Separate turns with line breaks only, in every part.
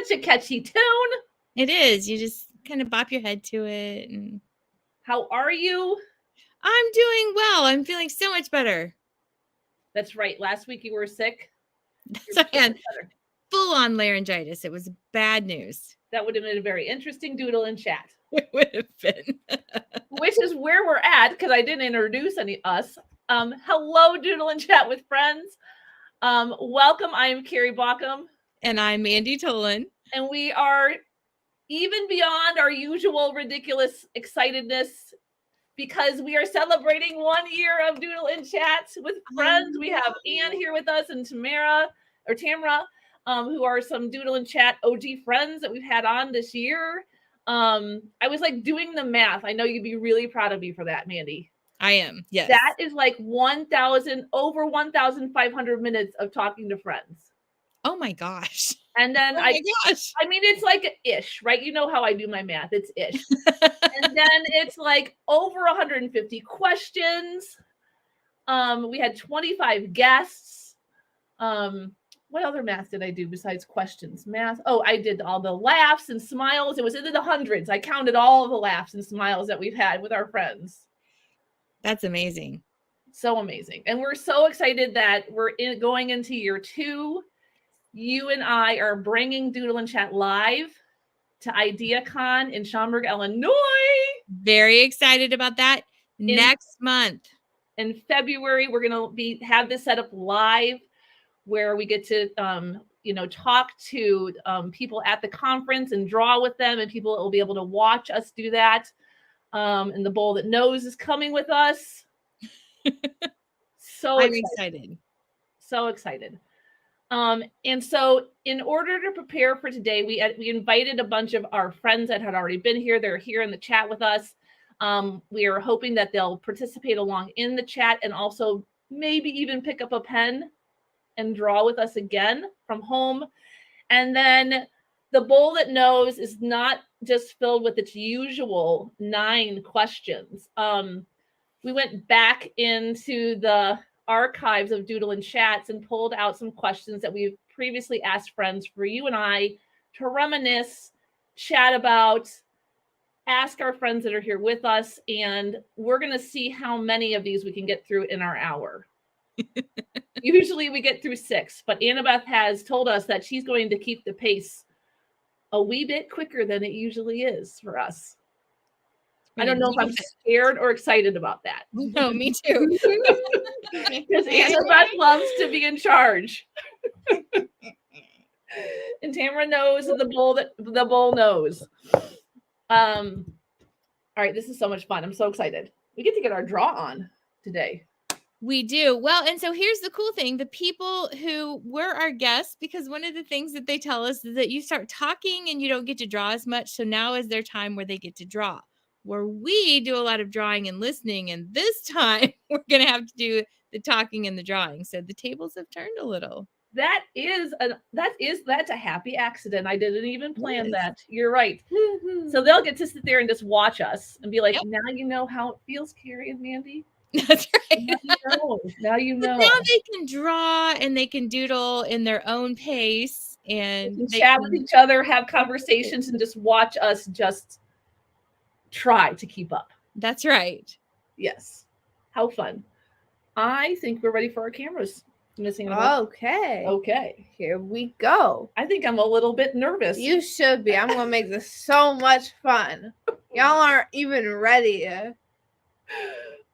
such a catchy tune.
It is. You just kind of bop your head to it. And
how are you?
I'm doing well. I'm feeling so much better.
That's right. Last week you were sick.
So I had full-on laryngitis. It was bad news.
That would have been a very interesting doodle and chat.
It would have been.
Which is where we're at, because I didn't introduce us. Hello, Doodle and Chat with friends. Welcome. I am Carrie Baughcum.
And I'm Mandi Tolen.
And we are even beyond our usual ridiculous excitedness because we are celebrating 1 year of Doodle and Chat with friends. We have Anne here with us and Tamara, who are some Doodle and Chat OG friends that we've had on this year. I was like doing the math. I know you'd be really proud of me for that, Mandi.
I am. Yes.
That is like over 1,500 minutes of talking to friends.
Oh my gosh.
And then it's like ish, right? You know how I do my math. It's ish. And then it's like over 150 questions. We had 25 guests. What other math did I do besides questions? Math. Oh, I did all the laughs and smiles. It was into the hundreds. I counted all of the laughs and smiles that we've had with our friends.
That's amazing.
So amazing. And we're so excited that we're going into year 2. You and I are bringing Doodle and Chat live to IdeaCon in Schaumburg, Illinois.
Very excited about that. Next month.
In February, we're going to have this set up live where we get to, talk to people at the conference and draw with them, and people will be able to watch us do that. And the Bowl That Knows is coming with us.
I'm excited.
So excited. And so in order to prepare for today, we invited a bunch of our friends that had already been here. They're here in the chat with us. We are hoping that they'll participate along in the chat and also maybe even pick up a pen and draw with us again from home. And then the Bowl That Knows is not just filled with its usual 9 questions. We went back into the archives of Doodle and Chats and pulled out some questions that we've previously asked friends for you and I to reminisce, chat about, ask our friends that are here with us, and we're going to see how many of these we can get through in our hour. Usually we get through 6, but Annabeth has told us that she's going to keep the pace a wee bit quicker than it usually is for us. I don't know if I'm scared or excited about that.
No, me too.
Because Annabeth loves to be in charge. And Tamara knows the bowl knows. All right, this is so much fun. I'm so excited. We get to get our draw on today.
We do. Well, and so here's the cool thing. The people who were our guests, because one of the things that they tell us is that you start talking and you don't get to draw as much. So now is their time where they get to draw. Where we do a lot of drawing and listening. And this time we're going to have to do the talking and the drawing. So the tables have turned a little.
That's a happy accident. I didn't even plan that. You're right. So they'll get to sit there and just watch us and be like, Now you know how it feels, Carrie and Mandi.
That's right.
Now you know.
Now they can draw and they can doodle in their own pace and
they chat with each other, have conversations, and just watch us just try to keep up.
That's right.
Yes. How fun. I think we're ready for our cameras.
Okay. Here we go.
I think I'm a little bit nervous.
You should be. I'm going to make this so much fun. Y'all aren't even ready.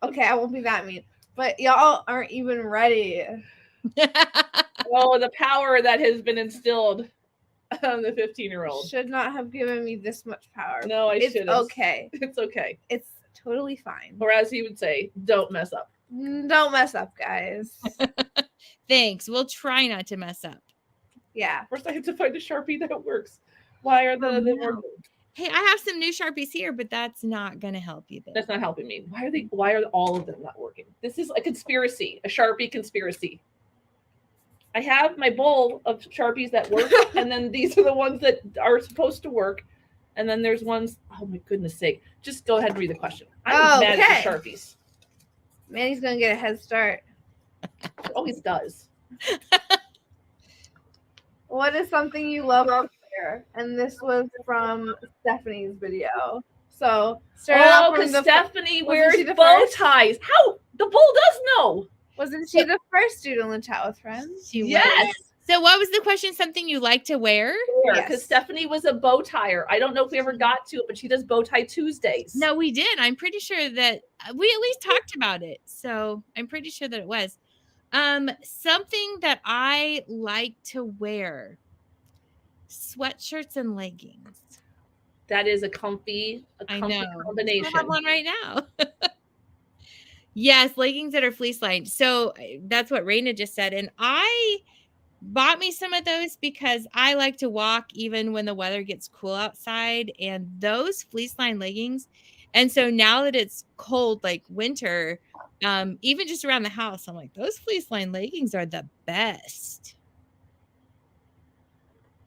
Okay, I won't be that mean. But y'all aren't even ready.
Oh, the power that has been instilled on the 15-year-old.
Should not have given me this much power.
No,
It's
shouldn't.
okay.
It's okay.
It's totally fine.
Or as he would say, don't mess up.
Don't mess up, guys.
Thanks. We'll try not to mess up.
Yeah.
First, I have to find a Sharpie that works. Why are they working?
Hey, I have some new Sharpies here, but that's not going to help you.
That's not helping me. Why are all of them not working? This is a conspiracy, a Sharpie conspiracy. I have my bowl of Sharpies that work, and then these are the ones that are supposed to work. And then there's ones, oh my goodness sake. Just go ahead and read the question. I'm mad at the Sharpies.
Mandy's going to get a head start.
She always does.
What is something you love here, and this was from Stephanie's video. So started off
Oh,
from
because
the
Stephanie
wasn't
wears
she the
bow
first?
ties. How? The bull does know.
Wasn't she the first Doodle and Chat with friends?
She was.
Yes.
So what was the question? Something you like to wear?
Because
Yes.
Stephanie was a bow tire. I don't know if we ever got to it, but she does bow tie Tuesdays.
No, we did. I'm pretty sure that we at least talked about it. So I'm pretty sure that it was. Something that I like to wear. Sweatshirts and leggings.
That is a comfy
I know.
combination.
I have one right now. Yes, leggings that are fleece lined. So that's what Raina just said. And I bought me some of those because I like to walk even when the weather gets cool outside, and those fleece lined leggings. And so now that it's cold, like winter, even just around the house, I'm like, those fleece lined leggings are the best.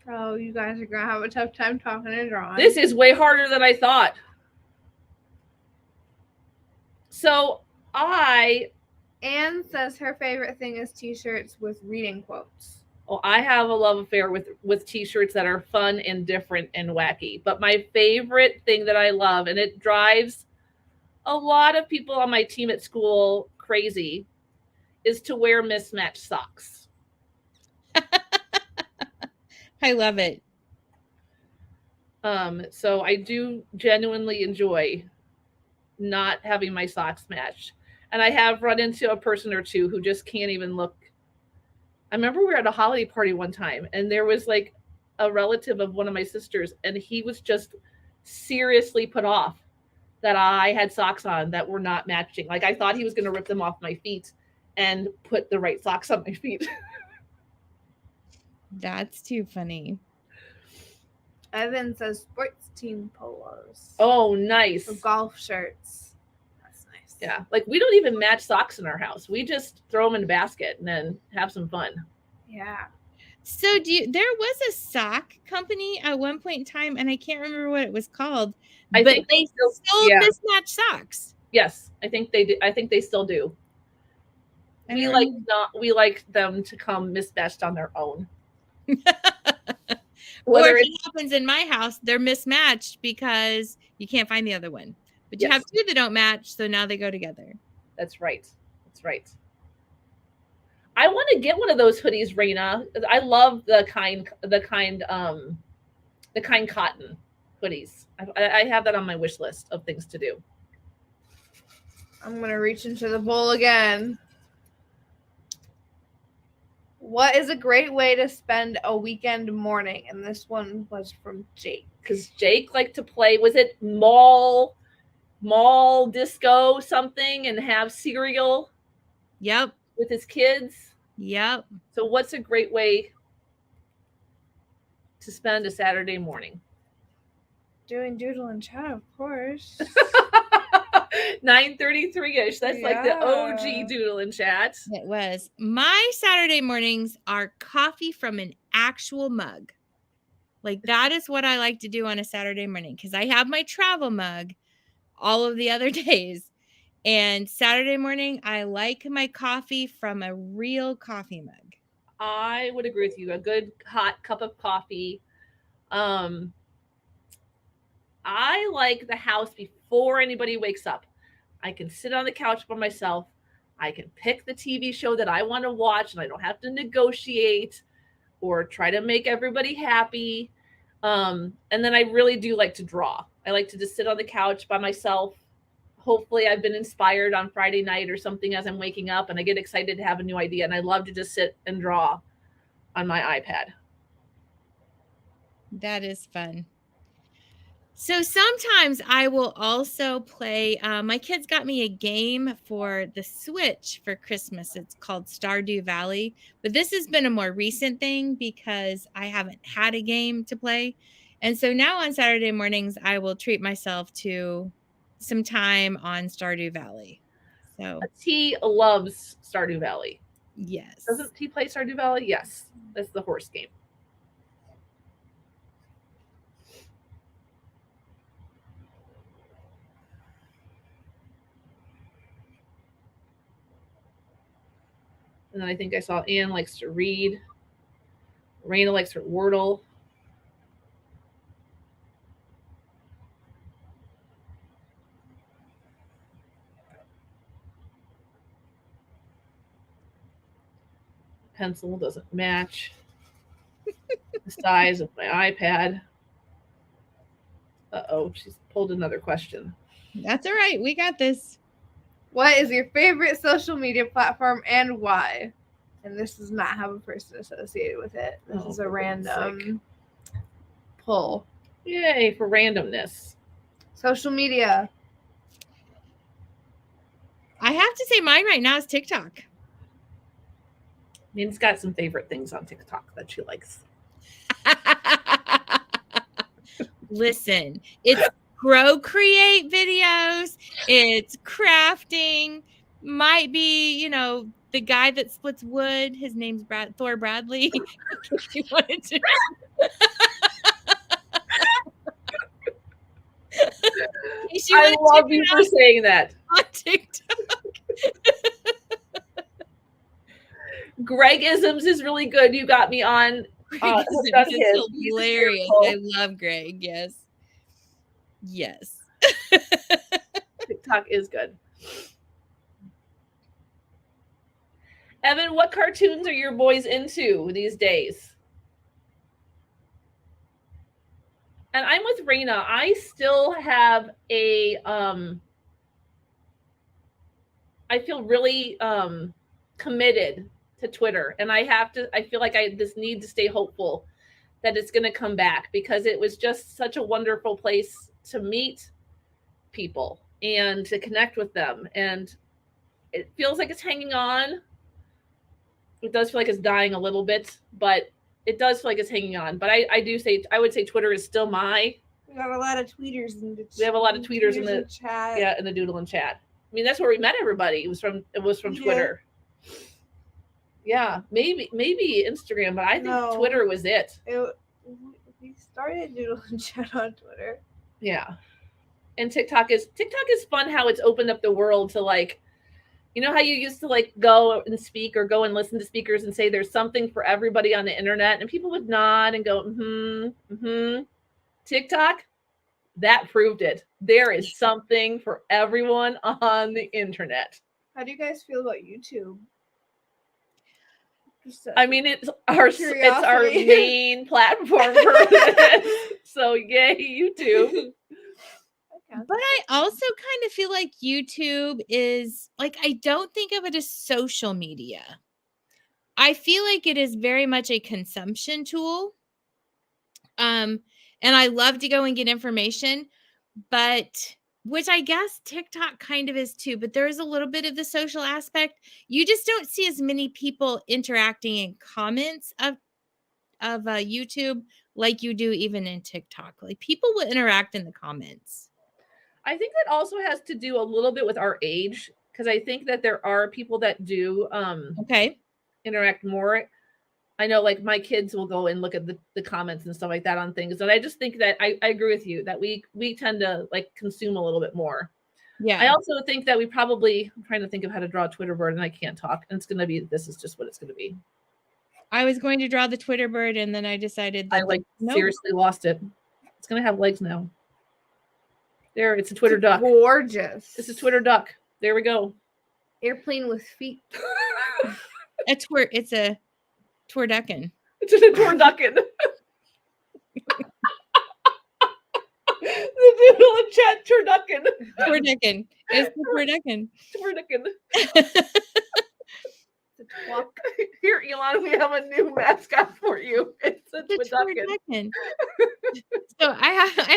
Oh, you guys are gonna have a tough time talking and drawing.
This is way harder than I thought. So
Anne says her favorite thing is t-shirts with reading quotes.
I have a love affair with t-shirts that are fun and different and wacky. But my favorite thing that I love, and it drives a lot of people on my team at school crazy, is to wear mismatched socks.
I love it.
So I do genuinely enjoy not having my socks matched. And I have run into a person or two who just can't even look. I remember we were at a holiday party one time, and there was like a relative of one of my sisters, and he was just seriously put off that I had socks on that were not matching. Like, I thought he was going to rip them off my feet and put the right socks on my feet.
That's too funny.
Evan says sports team polos.
Oh, nice.
Or golf shirts. That's nice.
Yeah. Like, we don't even match socks in our house. We just throw them in a basket and then have some fun.
Yeah.
So there was a sock company at one point in time, and I can't remember what it was called, but
think
they sold
yeah.
mismatched socks.
Yes, I think they do. I think they still do. We like them to come mismatched on their own.
Or if it happens in my house, they're mismatched because you can't find the other one. But you have two that don't match, so now they go together.
That's right. That's right. I want to get one of those hoodies, Raina. I love the kind cotton hoodies. I have that on my wish list of things to do.
I'm gonna reach into the bowl again. What is a great way to spend a weekend morning? And this one was from Jake.
Because Jake liked to play, was it mall disco something, and have cereal?
Yep.
With his kids?
Yep.
So what's a great way to spend a Saturday morning?
Doing Doodle and Chat, of course.
9:33-ish. That's like the OG Doodle and Chat.
It was. My Saturday mornings are coffee from an actual mug. Like, that is what I like to do on a Saturday morning, because I have my travel mug all of the other days. And Saturday morning, I like my coffee from a real coffee mug.
I would agree with you. A good hot cup of coffee. I like the house before anybody wakes up. I can sit on the couch by myself. I can pick the TV show that I want to watch, and I don't have to negotiate or try to make everybody happy. And then I really do like to draw. I like to just sit on the couch by myself. Hopefully I've been inspired on Friday night or something as I'm waking up, and I get excited to have a new idea. And I love to just sit and draw on my iPad.
That is fun. So sometimes I will also play. My kids got me a game for the Switch for Christmas. It's called Stardew Valley. But this has been a more recent thing because I haven't had a game to play. And so now on Saturday mornings, I will treat myself to some time on Stardew Valley. So
He loves Stardew Valley.
Yes.
Doesn't he play Stardew Valley? Yes. That's the horse game. And then I think I saw Anne likes to read. Raina likes her Wordle. pencil doesn't match the size of my iPad. Uh-oh, she's pulled another question.
That's all right. We got this.
What is your favorite social media platform and why? And this does not have a person associated with it. This is a random pull.
Yay for randomness.
Social media.
I have to say mine right now is TikTok.
Min's got some favorite things on TikTok that she likes.
Listen, it's procreate videos, it's crafting, might be, you know, the guy that splits wood. His name's Thor Bradley. If you wanted to.
I love you for saying that.
On TikTok.
Greg-isms is really good. You got me on.
It's hilarious. I love Greg. Yes. Yes.
TikTok is good. Evan, what cartoons are your boys into these days? And I'm with Raina. I still have a I feel really committed to Twitter, and I feel like I just need to stay hopeful that it's going to come back, because it was just such a wonderful place to meet people and to connect with them, and it feels like it's hanging on. It does feel like it's dying a little bit, but it does feel like it's hanging on. But I would say Twitter is still
we got a lot of tweeters in the chat.
We have a lot of tweeters in the
chat.
Yeah, in the Doodle and Chat. I mean, that's where we met everybody. It was from Twitter. Yeah, maybe Instagram, but I think Twitter was it.
We started Doodle and Chat on Twitter.
Yeah. And TikTok is fun how it's opened up the world to, like, you know how you used to like go and speak or go and listen to speakers and say there's something for everybody on the internet, and people would nod and go, TikTok, that proved it. There is something for everyone on the internet.
How do you guys feel about YouTube?
I mean, it's our main platform for this. So yay, YouTube.
But I also kind of feel like YouTube is like, I don't think of it as social media. I feel like it is very much a consumption tool. And I love to go and get information, but which I guess TikTok kind of is too, but there is a little bit of the social aspect. You just don't see as many people interacting in comments of YouTube like you do even in TikTok. Like, people will interact in the comments.
I think that also has to do a little bit with our age, because I think that there are people that do interact more. I know, like, my kids will go and look at the comments and stuff like that on things. And I just think that I agree with you that we tend to like consume a little bit more. Yeah. I also think that I'm trying to think of how to draw a Twitter bird, and I can't talk. And this is just what it's going to be.
I was going to draw the Twitter bird, and then I decided that
seriously lost it. It's going to have legs now. There, it's a Twitter duck.
Gorgeous.
It's a Twitter duck. There we go.
Airplane with feet.
It's a twerduckin.
It's a twerduckin. The Doodle and Chat turducken.
Turducken. It's the turducken.
Turducken. Here, Elon, we have a new mascot for you. It's a turducken.
So I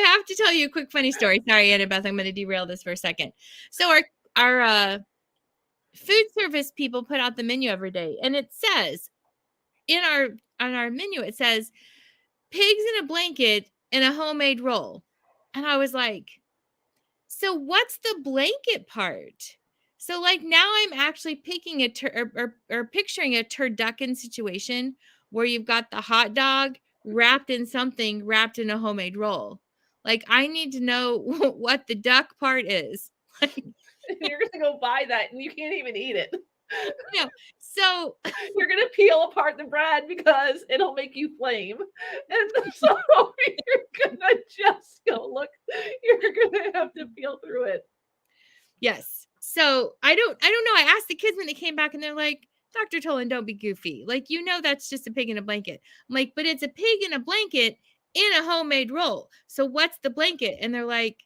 have to tell you a quick funny story. Sorry, Annabeth, I'm going to derail this for a second. So our food service people put out the menu every day, and it says on our menu, it says pigs in a blanket and a homemade roll. And I was like, so what's the blanket part? So like now I'm actually picking or picturing a turducken situation where you've got the hot dog wrapped in something wrapped in a homemade roll. Like, I need to know what the duck part is. Like,
you're going to go buy that and you can't even eat it.
No. So
you're going to peel apart the bread because it'll make you flame. And so you're going to just go look, you're going to have to peel through it.
Yes. So I don't know. I asked the kids when they came back and they're like, Dr. Tolan, don't be goofy. Like, you know, that's just a pig in a blanket. I'm like, but it's a pig in a blanket in a homemade roll. So what's the blanket? And they're like,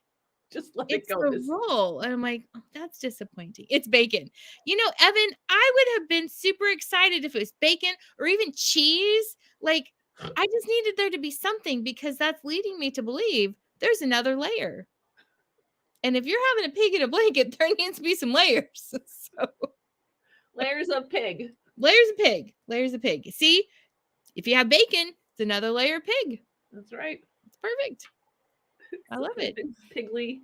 Just let
it's
it go.
a roll. And I'm like, oh, that's disappointing. It's bacon. You know, Evan, I would have been super excited if it was bacon or even cheese. Like, I just needed there to be something because that's leading me to believe there's another layer. And if you're having a pig in a blanket, there needs to be some layers. So
Layers of pig.
layers of pig. Layers of pig. See, if you have bacon, it's another layer of pig.
That's right.
It's perfect. I love it.
Piggly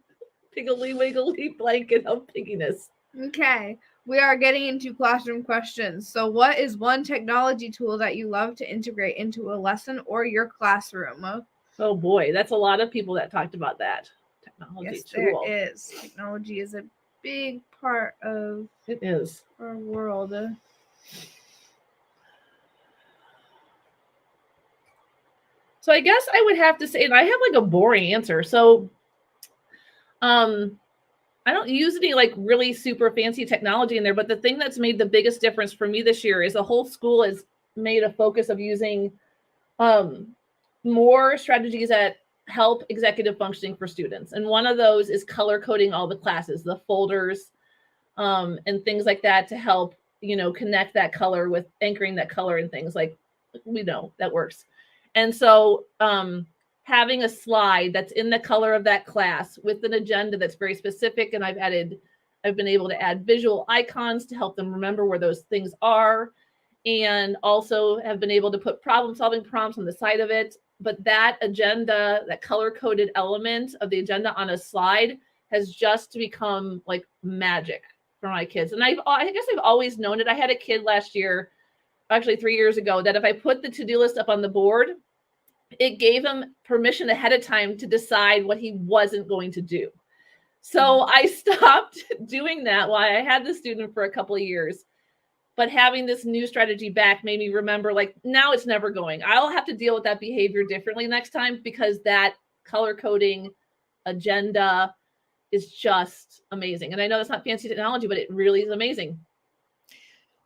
wiggly blanket of pigginess.
Okay, we are getting into classroom questions. So, what is one technology tool that you love to integrate into a lesson or your classroom?
Oh boy, that's a lot of people that talked about that. Technology
Yes,
tool.
there is. Technology is a big part of
It is.
our world.
So I guess I would have to say, and I have like a boring answer. So I don't use any like really super fancy technology in there, but the thing that's made the biggest difference for me this year is the whole school has made a focus of using more strategies that help executive functioning for students. And one of those is color coding all the classes, the folders, and things like that to help, you know, connect that color with anchoring that color and things like we know that works. And so having a slide that's in the color of that class with an agenda that's very specific. And I've been able to add visual icons to help them remember where those things are. And also have been able to put problem solving prompts on the side of it. But that agenda, that color coded element of the agenda on a slide has just become like magic for my kids. And I guess I've always known it. I had a kid last year, actually 3 years ago, that if I put the to-do list up on the board, it gave him permission ahead of time to decide what he wasn't going to do. So I stopped doing that while I had the student for a couple of years. But having this new strategy back made me remember, like, now it's never going. I'll have to deal with that behavior differently next time because that color coding agenda is just amazing. And I know that's not fancy technology, but it really is amazing.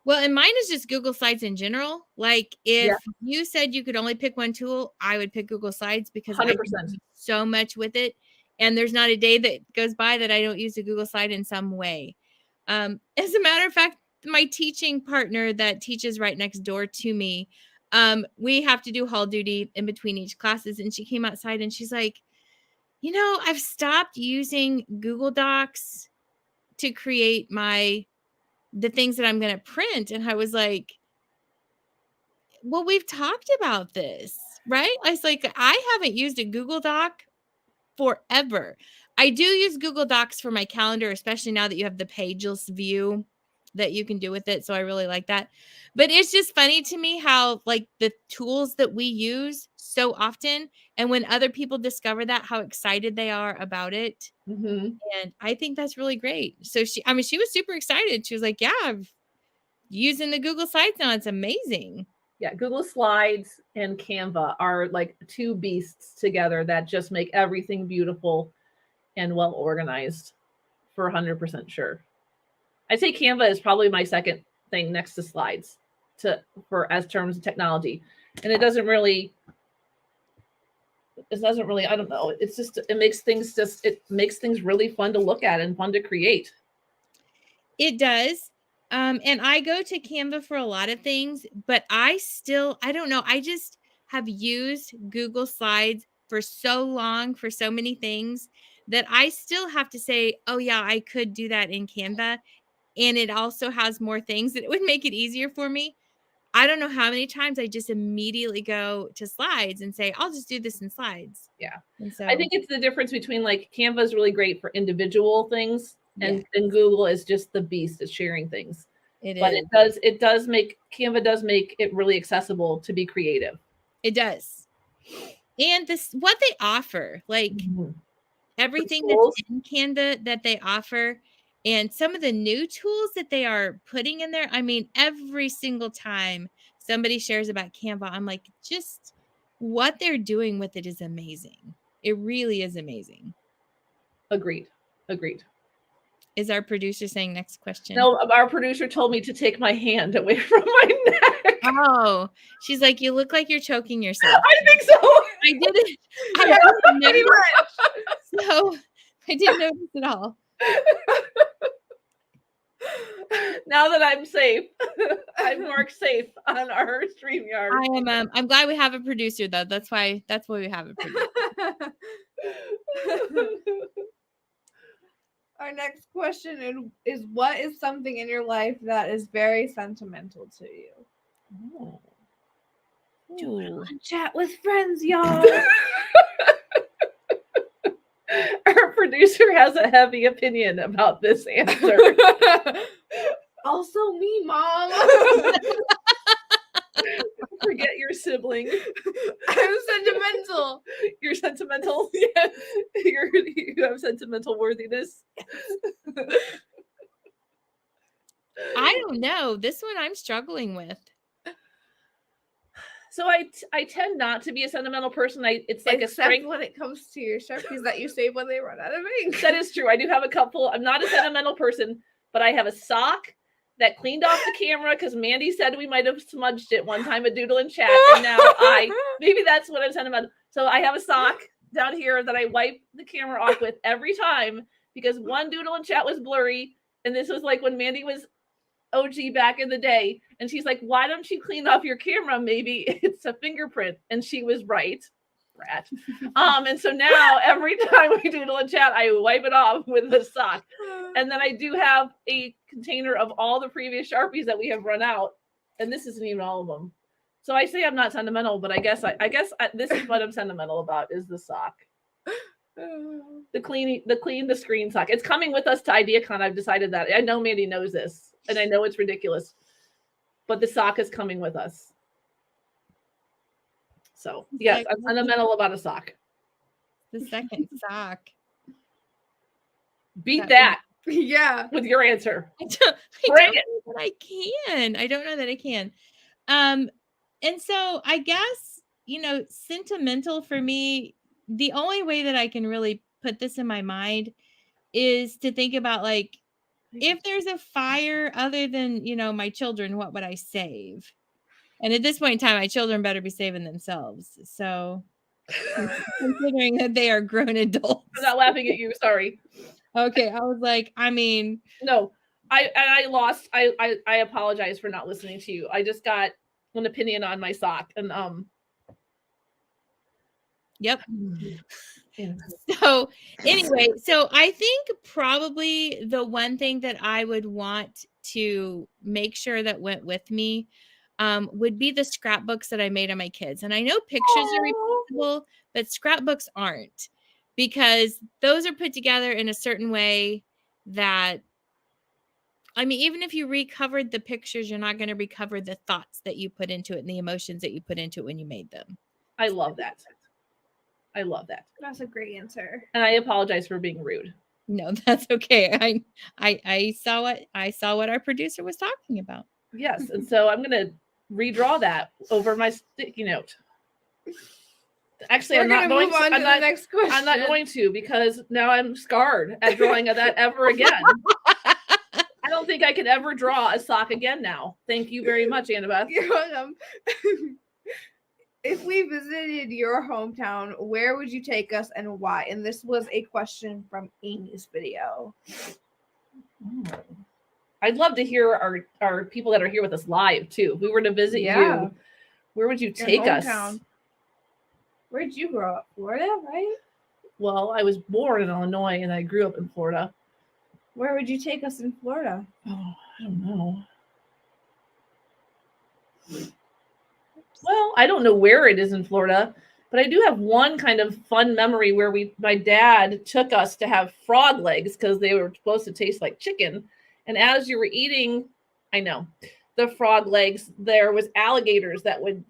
Well, and mine is just Google Slides in general. Like if you said you could only pick one tool, I would pick Google Slides because 100%. I do so much with it. And there's not a day that goes by that I don't use a Google Slide in some way. As a matter of fact, my teaching partner that teaches right next door to me, we have to do hall duty in between each classes. And she came outside and she's like, you know, I've stopped using Google Docs to create the things that I'm going to print. And I was like, well, we've talked about this, right? I was like, I haven't used a Google Doc forever. I do use Google Docs for my calendar, especially now that you have the pageless view that you can do with it. So I really like that. But it's just funny to me how like the tools that we use so often, and when other people discover that, how excited they are about it.
Mm-hmm.
And I think that's really great. So she was super excited. She was like, yeah, I'm using the Google Slides now. It's amazing.
Yeah, Google Slides and Canva are like two beasts together that just make everything beautiful and well organized for 100% sure. I'd say Canva is probably my second thing next to slides as terms of technology. And it doesn't really, I don't know. It's just, it makes things really fun to look at and fun to create.
It does. And I go to Canva for a lot of things, but I don't know. I just have used Google Slides for so long for so many things that I still have to say, oh yeah, I could do that in Canva. And it also has more things that it would make it easier for me. I don't know how many times I just immediately go to slides and say, I'll just do this in slides.
Yeah.
And so
I think it's the difference between like Canva is really great for individual things and Google is just the beast at sharing things. Canva does make it really accessible to be creative.
It does. And what they offer, like everything that's in Canva that they offer, and some of the new tools that they are putting in there. I mean, every single time somebody shares about Canva, I'm like, just what they're doing with it is amazing. It really is amazing.
Agreed.
Is our producer saying next question?
No, our producer told me to take my hand away from my neck.
Oh, she's like, you look like you're choking yourself.
I think so.
I didn't. I didn't notice. So I didn't notice at all.
Now that I'm safe, I'm marked safe on our StreamYard.
I'm glad we have a producer though. That's why we have a producer.
Our next question is what is something in your life that is very sentimental to you?
Oh.
Doodle and chat with friends, y'all.
Our producer has a heavy opinion about this answer.
Also me, Mom.
Forget your sibling.
I'm sentimental.
You're sentimental? Yes. You have sentimental worthiness.
I don't know. This one I'm struggling with.
So I tend not to be a sentimental person. It's like
Except
a strength
when it comes to your Sharpies that you save when they run out of ink.
That is true. I do have a couple. I'm not a sentimental person, but I have a sock that cleaned off the camera because Mandi said we might have smudged it one time at Doodle and Chat, and now maybe that's what I'm sentimental. So I have a sock down here that I wipe the camera off with every time because one Doodle and Chat was blurry, and this was like when Mandi was OG back in the day, and she's like, why don't you clean off your camera? Maybe it's a fingerprint. And she was right. Rat. And so now every time we Doodle and Chat, I wipe it off with a sock. And then I do have a container of all the previous Sharpies that we have run out, and this isn't even all of them. So I say I'm not sentimental, but I guess this is what I'm sentimental about is the sock. The clean the screen sock. It's coming with us to IdeaCon. I've decided that. I know Mandi knows this, and I know it's ridiculous, but the sock is coming with us. So yes, I'm sentimental about a sock.
The second sock.
Beat that.
Yeah.
With your answer.
I don't know that I can. And so I guess, sentimental for me, the only way that I can really put this in my mind is to think about like, if there's a fire other than, my children, what would I save? And at this point in time, my children better be saving themselves. So considering that they are grown adults.
I'm not laughing at you. Sorry.
Okay. I was like,
no, I apologize for not listening to you. I just got an opinion on my sock and,
yep. So anyway, so I think probably the one thing that I would want to make sure that went with me would be the scrapbooks that I made of my kids. And I know pictures are replaceable, but scrapbooks aren't, because those are put together in a certain way that, even if you recovered the pictures, you're not going to recover the thoughts that you put into it and the emotions that you put into it when you made them.
I love that.
That's a great answer.
And I apologize for being rude.
No, that's okay. I saw what our producer was talking about.
Yes, and so I'm going to redraw that over my sticky note. Actually, I'm not going to.
Next question.
I'm not going to, because now I'm scarred at drawing that ever again. I don't think I can ever draw a sock again now. Thank you very much, Annabeth.
You're welcome. If we visited your hometown, where would you take us and why? And this was a question from Amy's video.
I'd love to hear our people that are here with us live too. If we were to visit you, where would you take us?
Where'd you grow up? Florida, right?
Well, I was born in Illinois and I grew up in Florida.
Where would you take us in Florida?
Oh, I don't know. Well, I don't know where it is in Florida, but I do have one kind of fun memory where my dad took us to have frog legs because they were supposed to taste like chicken. And as you were eating, the frog legs, there was alligators that would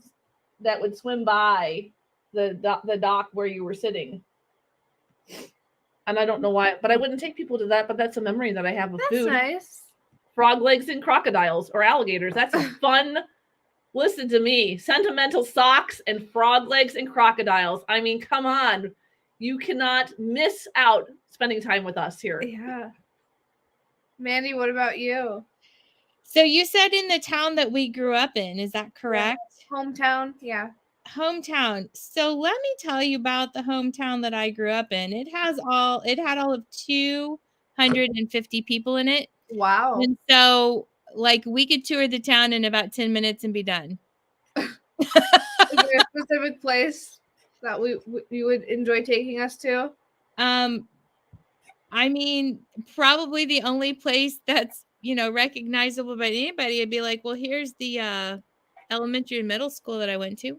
swim by the dock where you were sitting. And I don't know why, but I wouldn't take people to that, but that's a memory that I have of food.
That's nice.
Frog legs and crocodiles or alligators. That's a fun. Listen to me. Sentimental socks and frog legs and crocodiles. Come on. You cannot miss out spending time with us here.
Yeah. Mandi, what about you?
So you said in the town that we grew up in, is that correct?
Hometown, yeah.
Hometown. So let me tell you about the hometown that I grew up in. It had all of 250 people in it.
Wow.
And so like we could tour the town in about 10 minutes and be done.
Is there a specific place that you would enjoy taking us to?
I mean, probably the only place that's, recognizable by anybody would be like, well, here's the elementary and middle school that I went to.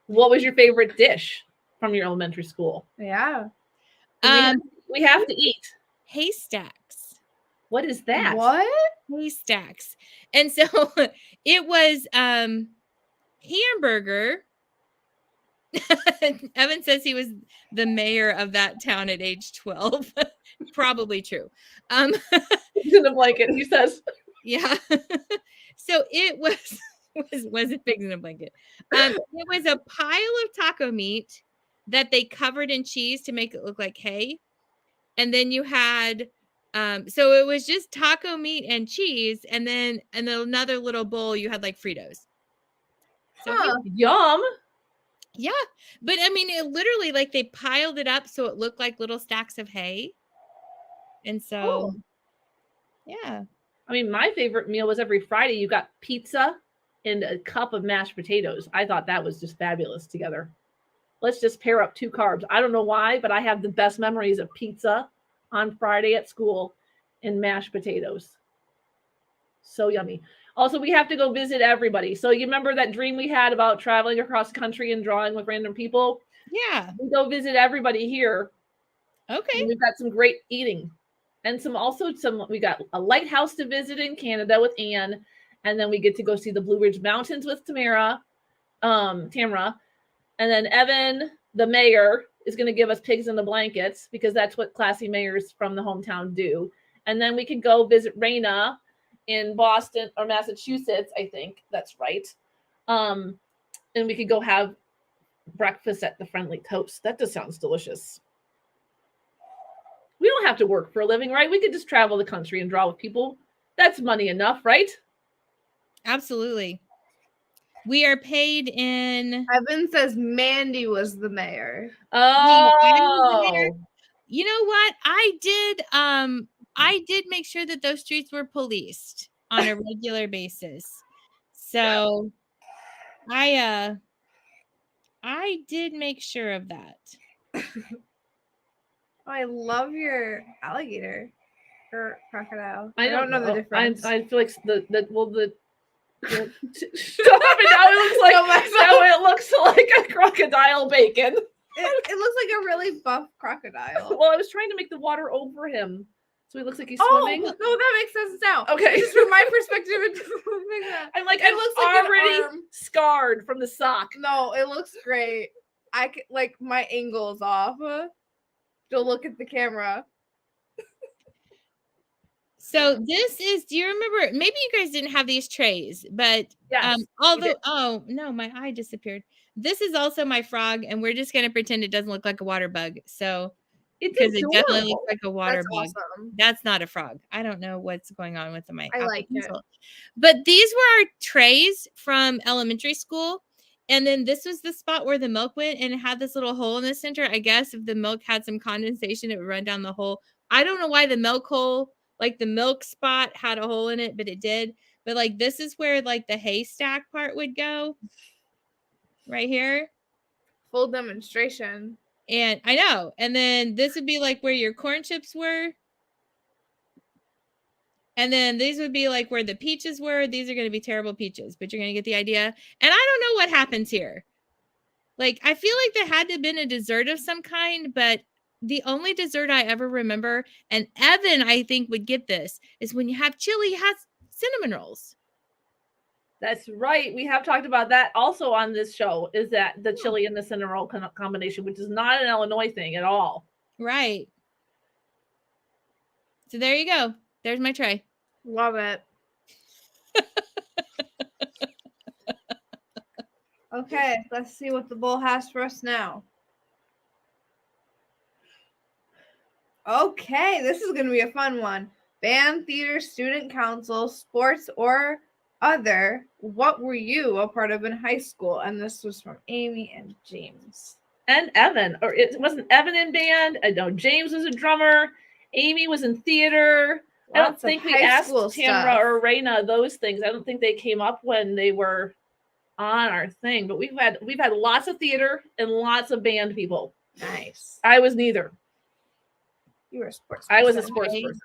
What was your favorite dish from your elementary school?
Yeah.
We have to eat.
Haystacks.
What is that?
What?
Haystacks. And so it was hamburger. Evan says he was the mayor of that town at age 12. Probably true.
Pigs in a blanket, he says.
Yeah. So it wasn't pigs in a blanket. It was a pile of taco meat that they covered in cheese to make it look like hay. And then you had so it was just taco meat and cheese, and then another little bowl you had like Fritos. So
Yum.
Yeah, but I mean, it literally like they piled it up so it looked like little stacks of hay. And so, yeah.
I mean, my favorite meal was every Friday you got pizza and a cup of mashed potatoes. I thought that was just fabulous together. Let's just pair up 2 carbs. I don't know why, but I have the best memories of pizza on Friday at school and mashed potatoes. So yummy. Also, we have to go visit everybody. So you remember that dream we had about traveling across country and drawing with random people?
Yeah.
We go visit everybody here.
Okay.
And we've got some great eating. And we got a lighthouse to visit in Canada with Anne. And then we get to go see the Blue Ridge Mountains with Tamara. And then Evan, the mayor, is going to give us pigs in the blankets because that's what classy mayors from the hometown do. And then we could go visit Raina in Boston or Massachusetts, I think that's right. And we could go have breakfast at the Friendly Toast. That just sounds delicious. We don't have to work for a living, right? We could just travel the country and draw with people. That's money enough, right?
Absolutely. We are paid in.
Evan says Mandi was the mayor.
Oh.
You know what? I did make sure that those streets were policed on a regular basis. So I did make sure of that.
I love your alligator or crocodile.
I don't
know the difference.
I feel like stop it now. It looks like a crocodile bacon.
It looks like a really buff crocodile.
Well, I was trying to make the water over him, so he looks like he's swimming.
Oh, no, that makes sense now.
Okay,
just from my perspective,
I'm like,
it looks like
already scarred from the sock.
No, it looks great. I can, like, my angle's off. Don't look at the camera.
So this is, do you remember, maybe you guys didn't have these trays, but
yes,
oh no, my eye disappeared. This is also my frog, and we're just going to pretend it doesn't look like a water bug. So because it definitely looks like a water bug.
Awesome.
That's not a frog. I don't know what's going on with my
I like
pencil.
it.
But these were our trays from elementary school. And then this was the spot where the milk went, and it had this little hole in the center. I guess if the milk had some condensation, it would run down the hole. I don't know why the milk hole, like the milk spot, had a hole in it, but it did. But like this is where like the haystack part would go. Right here.
Full demonstration.
And I know. And then this would be like where your corn chips were. And then these would be like where the peaches were. These are going to be terrible peaches, but you're going to get the idea. And I don't know what happens here. Like, I feel like there had to have been a dessert of some kind, but the only dessert I ever remember, and Evan, I think, would get this, is when you have chili, it has cinnamon rolls.
That's right. We have talked about that also on this show, is that the chili and the cinnamon roll combination, which is not an Illinois thing at all.
Right. So there you go. There's my tray.
Love it. Okay, let's see what the bowl has for us now. Okay, this is going to be a fun one. band, theater, student council, sports, or other. What were you a part of in high school? And this was from Amy and James.
And Evan. Or it wasn't Evan in band. I know James was a drummer. Amy was in theater. I don't think we asked Tamara or Raina those things. I don't think they came up when they were on our thing. But we've had lots of theater and lots of band people.
Nice.
I was neither.
You were a sports
person. I was a sports person.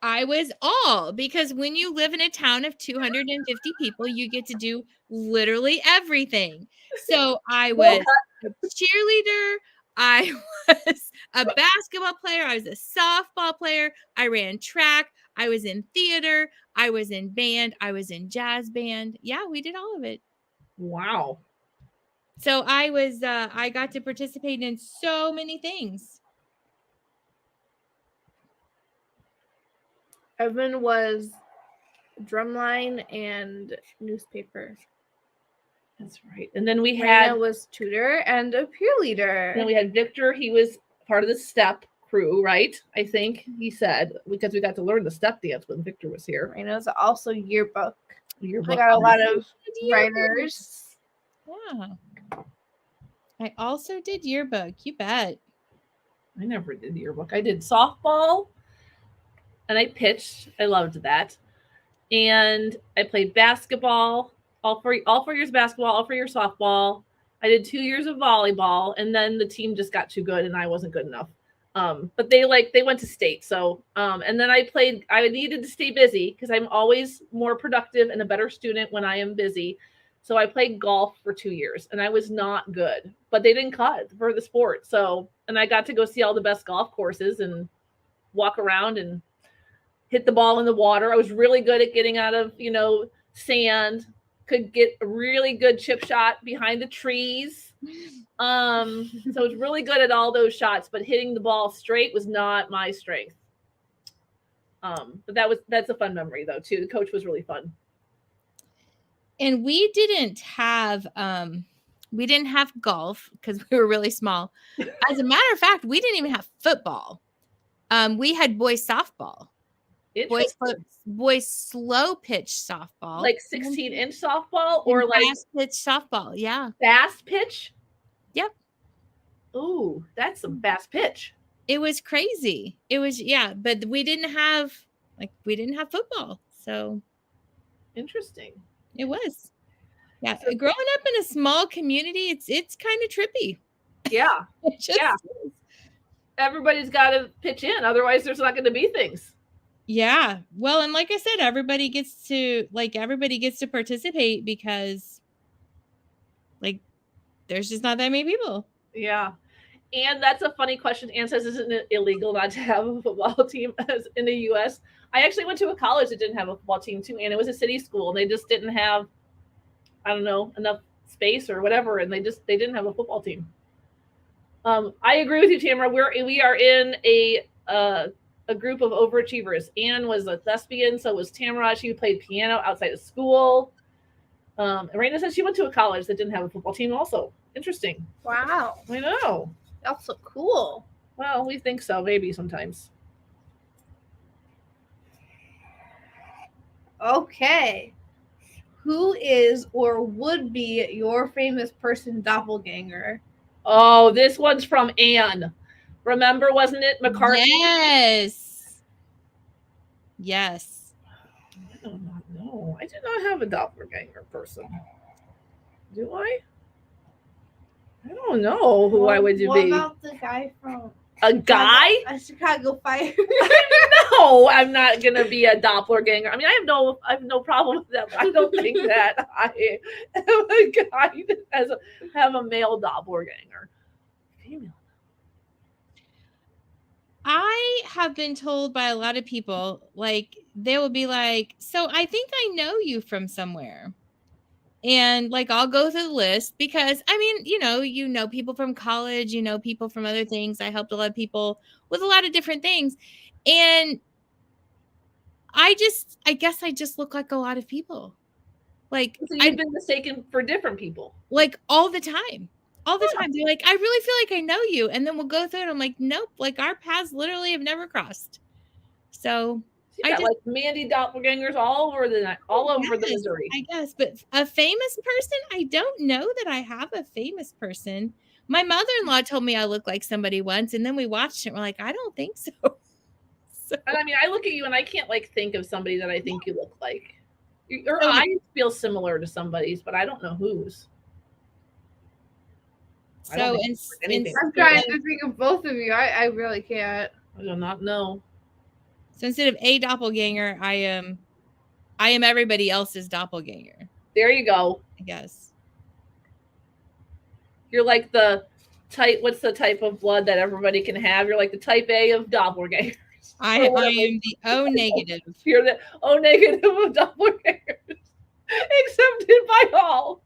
I was all, because when you live in a town of 250 people, you get to do literally everything. So I was a cheerleader. I was a basketball player. I was a softball player. I ran track. I was in theater. I was in band. I was in jazz band. Yeah, we did all of it.
Wow.
So I was, I got to participate in so many things.
Evan was drumline and newspaper.
That's right. And then we
Raina was tutor and a peer leader.
And then we had Victor. He was part of the step crew, right? I think he said, because we got to learn the step dance when Victor was here.
Raina was also yearbook. I got a lot of writers.
Yeah. I also did yearbook. You bet.
I never did yearbook. I did softball. And I pitched. I loved that. And I played basketball, all 4 years basketball, all 4 years softball. I did 2 years of volleyball, and then the team just got too good and I wasn't good enough. But they went to state. So, and then I needed to stay busy because I'm always more productive and a better student when I am busy. So I played golf for 2 years and I was not good, but they didn't cut for the sport. So, and I got to go see all the best golf courses and walk around and hit the ball in the water. I was really good at getting out of, sand, could get a really good chip shot behind the trees. So I was really good at all those shots, but hitting the ball straight was not my strength. But that's a fun memory though, too. The coach was really fun.
And we didn't have golf because we were really small. As a matter of fact, we didn't even have football. We had boys softball. Boys slow pitch softball,
like 16-inch softball, or like
fast pitch softball. Yeah,
fast pitch.
Yep.
Ooh, that's some fast pitch.
It was crazy. It was, yeah, but we didn't have football, so
interesting.
It was, yeah. So, growing up in a small community, it's kind of trippy.
Yeah, yeah. Everybody's got to pitch in, otherwise there's not going to be things.
Yeah. Well, and like I said, everybody gets to participate because there's just not that many people.
Yeah. And that's a funny question. Anne says, isn't it illegal not to have a football team in the US? I actually went to a college that didn't have a football team too, and it was a city school, and they just didn't have, I don't know, enough space or whatever, and they didn't have a football team. I agree with you, Tamara. We are in a group of overachievers. Anne was a thespian, so was Tamara. She played piano outside of school. And Raina says she went to a college that didn't have a football team also. Interesting.
Wow.
I know.
That's so cool.
Well, we think so, maybe sometimes.
Okay. Who is or would be your famous person doppelganger?
Oh, this one's from Anne. Remember, wasn't it McCarthy?
Yes. Yes.
I do not know. I do not have a doppelganger person. Do I? I don't know who I would be.
What about the guy from
a guy?
A Chicago Fire.
No, I'm not gonna be a doppelganger. I mean, I have no problem with that. I don't think that I am a guy that have a male doppelganger. Female.
I have been told by a lot of people, they will be like, so I think I know you from somewhere. And I'll go through the list because I mean, you know people from college, people from other things. I helped a lot of people with a lot of different things. And I guess I just look like a lot of people.
So you've been mistaken for different people.
All the time. All the time. They're like, I really feel like I know you. And then we'll go through it. I'm like, nope. Our paths literally have never crossed. So
You got like Mandi doppelgangers all over the Missouri.
I guess, but a famous person? I don't know that I have a famous person. My mother-in-law told me I look like somebody once, and then we watched it. And we're like, I don't think so.
And I mean, I look at you and I can't like think of somebody that I think you look like. Your eyes feel similar to somebody's, but I don't know whose.
So
I'm trying to think of both of you. I really can't.
I do not know.
So instead of a doppelganger, I am everybody else's doppelganger.
There you go.
I guess.
You're like the type. What's the type of blood that everybody can have? You're like the type A of doppelgangers.
I am the O negative.
You're the O negative of doppelgangers. Accepted by all.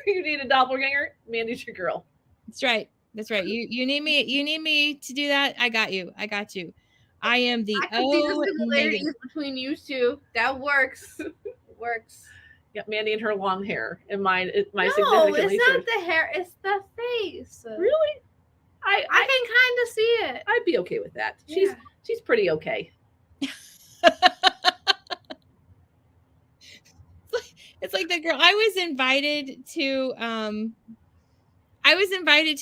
You need a doppelganger? Mandi's your girl.
That's right. That's right. You need me to do that? I got you. I am the O
similarities between you two. That works. Works.
Yeah, Mandi and her long hair, and mine. My
no,
significantly
it's not the hair. It's the face.
Really?
I can kind of see it.
I'd be okay with that.
Yeah.
She's pretty okay.
It's like the girl I was invited to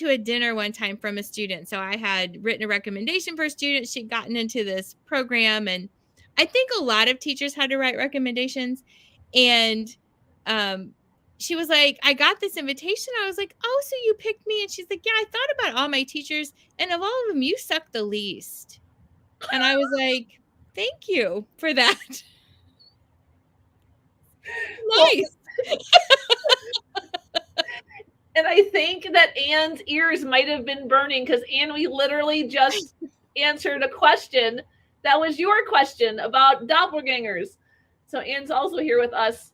a dinner one time from a student. So I had written a recommendation for a student. She'd gotten into this program, and I think a lot of teachers had to write recommendations. And she was like, I got this invitation. I was like, oh, so you picked me? And she's like, yeah, I thought about all my teachers, and of all of them, you suck the least. And I was like, thank you for that. Nice.
And I think that Anne's ears might have been burning because Anne, we literally just answered a question that was your question about doppelgangers. So Anne's also here with us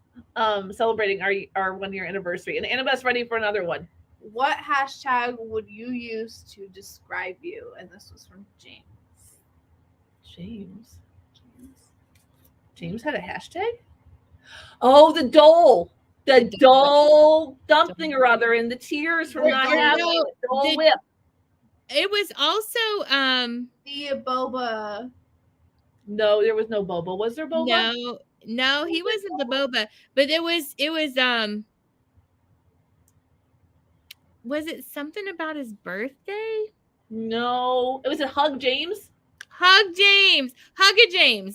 celebrating our 1 year anniversary. And Annabeth's ready for another one.
What hashtag would you use to describe you? And this was from James.
James had a hashtag? Oh, the dole something or other, and the tears from not having the dole whip.
It was also
the boba.
No, there was no boba. Was there boba?
No, he wasn't the boba, but it was was it something about his birthday?
No, it was a Hug James.
Hug James.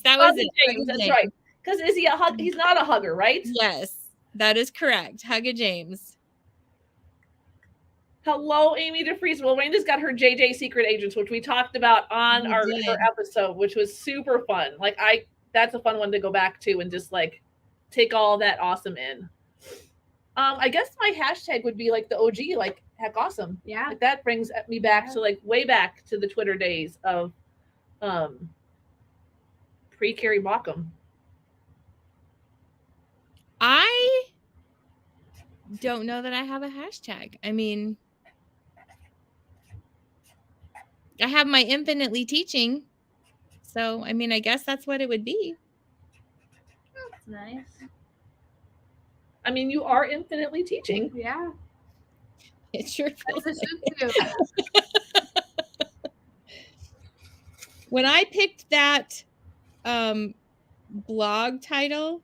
That was it.
James. That's right. Because is he a hug? He's not a hugger, right?
Yes, that is correct. Hugga James.
Hello, Amy DeFries. Well, Randa's got her JJ Secret Agents, which we talked about on her episode, which was super fun. Like that's a fun one to go back to and just like take all that awesome in. I guess my hashtag would be like the OG, like heck awesome.
Yeah.
Like that brings me back to like way back to the Twitter days of pre Carrie Baughcum.
I don't know that I have a hashtag. I mean, I have my infinitely teaching. So, I mean, I guess that's what it would be.
That's nice.
I mean, you are infinitely teaching.
Yeah.
It sure feels like When I picked that blog title,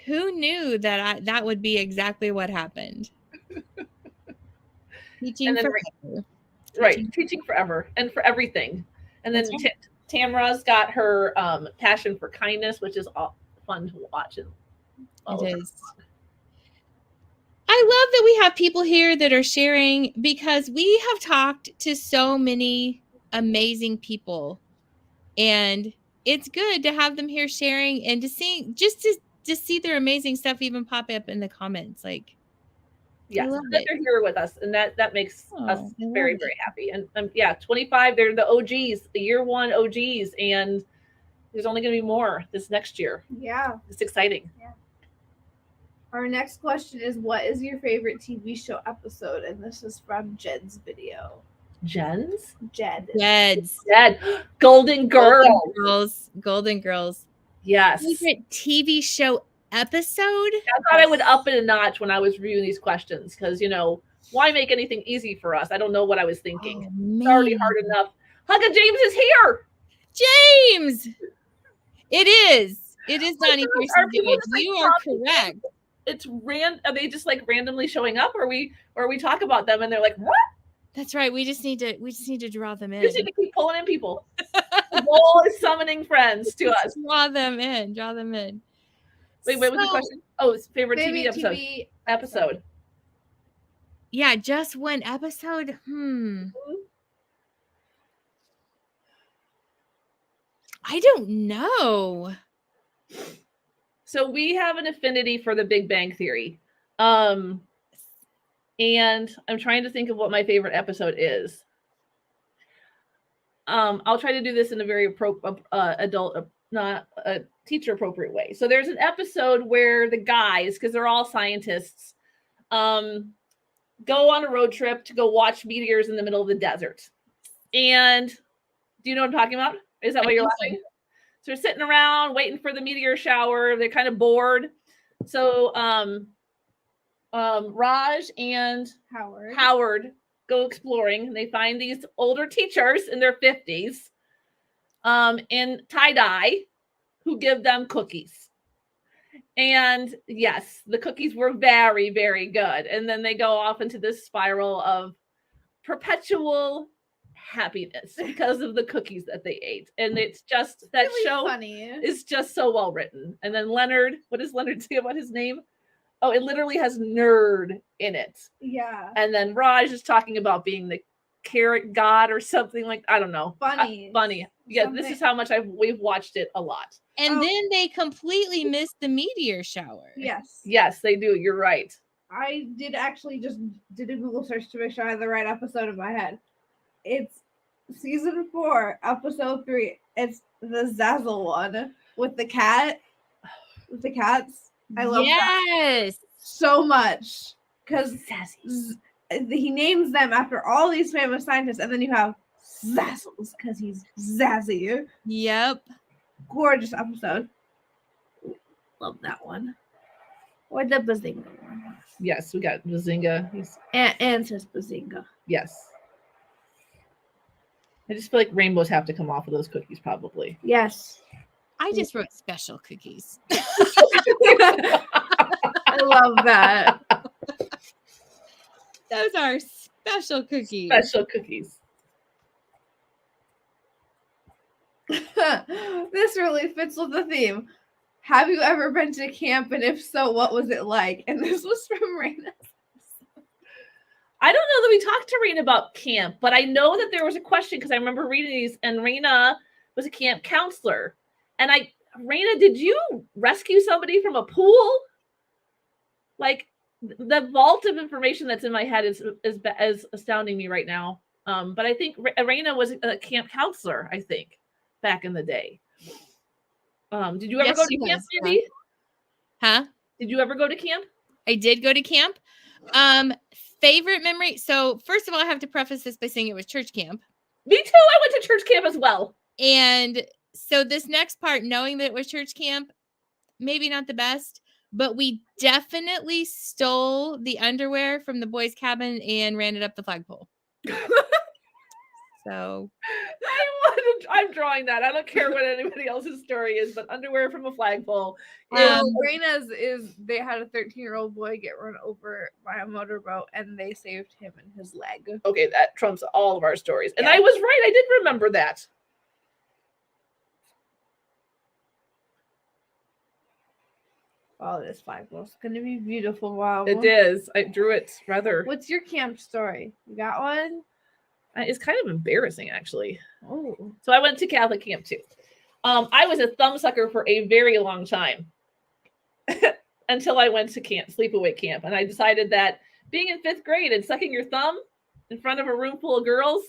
who knew that that would be exactly what happened? Teaching forever.
Right. Teaching forever and for everything. And then Tamara's got her passion for kindness, which is all fun to watch. It is.
I love that we have people here that are sharing because we have talked to so many amazing people, and it's good to have them here sharing and to see to see their amazing stuff even pop up in the comments. Like,
yes, that they're here with us, and that makes us very, very happy. And 25, they're the OGs, the year one OGs, and there's only going to be more this next year.
Yeah,
it's exciting.
Yeah. Our next question is, what is your favorite TV show episode? And this is from Jed's video.
Jed's?
Jed.
Golden Girls.
Golden Girls.
Yes.
Favorite TV show episode?
I thought I would up it a notch when I was reviewing these questions because, why make anything easy for us? I don't know what I was thinking. It's already hard enough. Hugga James is here.
James. It is. It is
Oh my
Donnie
gosh, are
Pearson's
people
image.
just, like,
You are
popping
correct.
It's are they just like randomly showing up, or we talk about them and they're like, what?
That's right. We just need to draw them
We
in.
just need to keep pulling in people. The goal is summoning friends to us.
Draw them in. Draw them in.
Wait, what was the
So,
question? Oh, it's favorite TV episode. Episode.
Yeah, just one episode. I don't know.
So we have an affinity for the Big Bang Theory. And I'm trying to think of what my favorite episode is. I'll try to do this in a very adult, not a teacher appropriate way. So there's an episode where the guys, because they're all scientists, go on a road trip to go watch meteors in the middle of the desert. And do you know what I'm talking about? Is that why you're laughing? So they're sitting around waiting for the meteor shower. They're kind of bored. So Raj and Howard go exploring, and they find these older teachers in their 50s in tie-dye who give them cookies. And yes, the cookies were very, very good. And then they go off into this spiral of perpetual happiness because of the cookies that they ate. And it's just that really show funny. Is just so well written. And then Leonard, what does Leonard say about his name? Oh, it literally has nerd in it.
Yeah.
And then Raj is talking about being the carrot god or something like, I don't know.
Funny.
Funny. Yeah, something. This is how much we've watched it a lot.
And then they completely missed the meteor shower.
Yes.
Yes, they do. You're right.
I did actually just did a Google search to make sure I had the right episode in my head. It's season 4, episode 3. It's the Zazzle one with the cat. With the cats. I love that so much. Because he names them after all these famous scientists, and then you have Zazzles because he's Zazzy.
Yep.
Gorgeous episode. Love that one. Or the Bazinga one.
Yes, we got Bazinga.
And says Bazinga.
Yes. I just feel like rainbows have to come off of those cookies, probably.
Yes.
I just wrote special cookies.
I love that.
Those are special cookies.
Special cookies.
This really fits with the theme. Have you ever been to camp? And if so, what was it like? And this was from Raina.
I don't know that we talked to Raina about camp, but I know that there was a question because I remember reading these, and Raina was a camp counselor. And Raina, did you rescue somebody from a pool? Like, the vault of information that's in my head is astounding me right now. But I think Raina was a camp counselor, I think, back in the day. Did you ever go to camp, Mandi?
Huh?
Did you ever go to camp?
I did go to camp. Favorite memory. So first of all, I have to preface this by saying it was church camp.
Me too. I went to church camp as well.
And so this next part, knowing that it was church camp, maybe not the best, but we definitely stole the underwear from the boys' cabin and ran it up the flagpole. So
I'm drawing that. I don't care what anybody else's story is, but underwear from a flagpole.
Raina's is they had a 13-year-old boy get run over by a motorboat, and they saved him and his leg.
Okay, that trumps all of our stories. And I was right. I did remember that.
Oh, this flagpole is going to be beautiful. Wow.
It is. I drew it rather.
What's your camp story? You got one?
It's kind of embarrassing, actually.
Oh.
So I went to Catholic camp, too. I was a thumbsucker for a very long time until I went to camp, sleepaway camp. And I decided that being in 5th grade and sucking your thumb in front of a room full of girls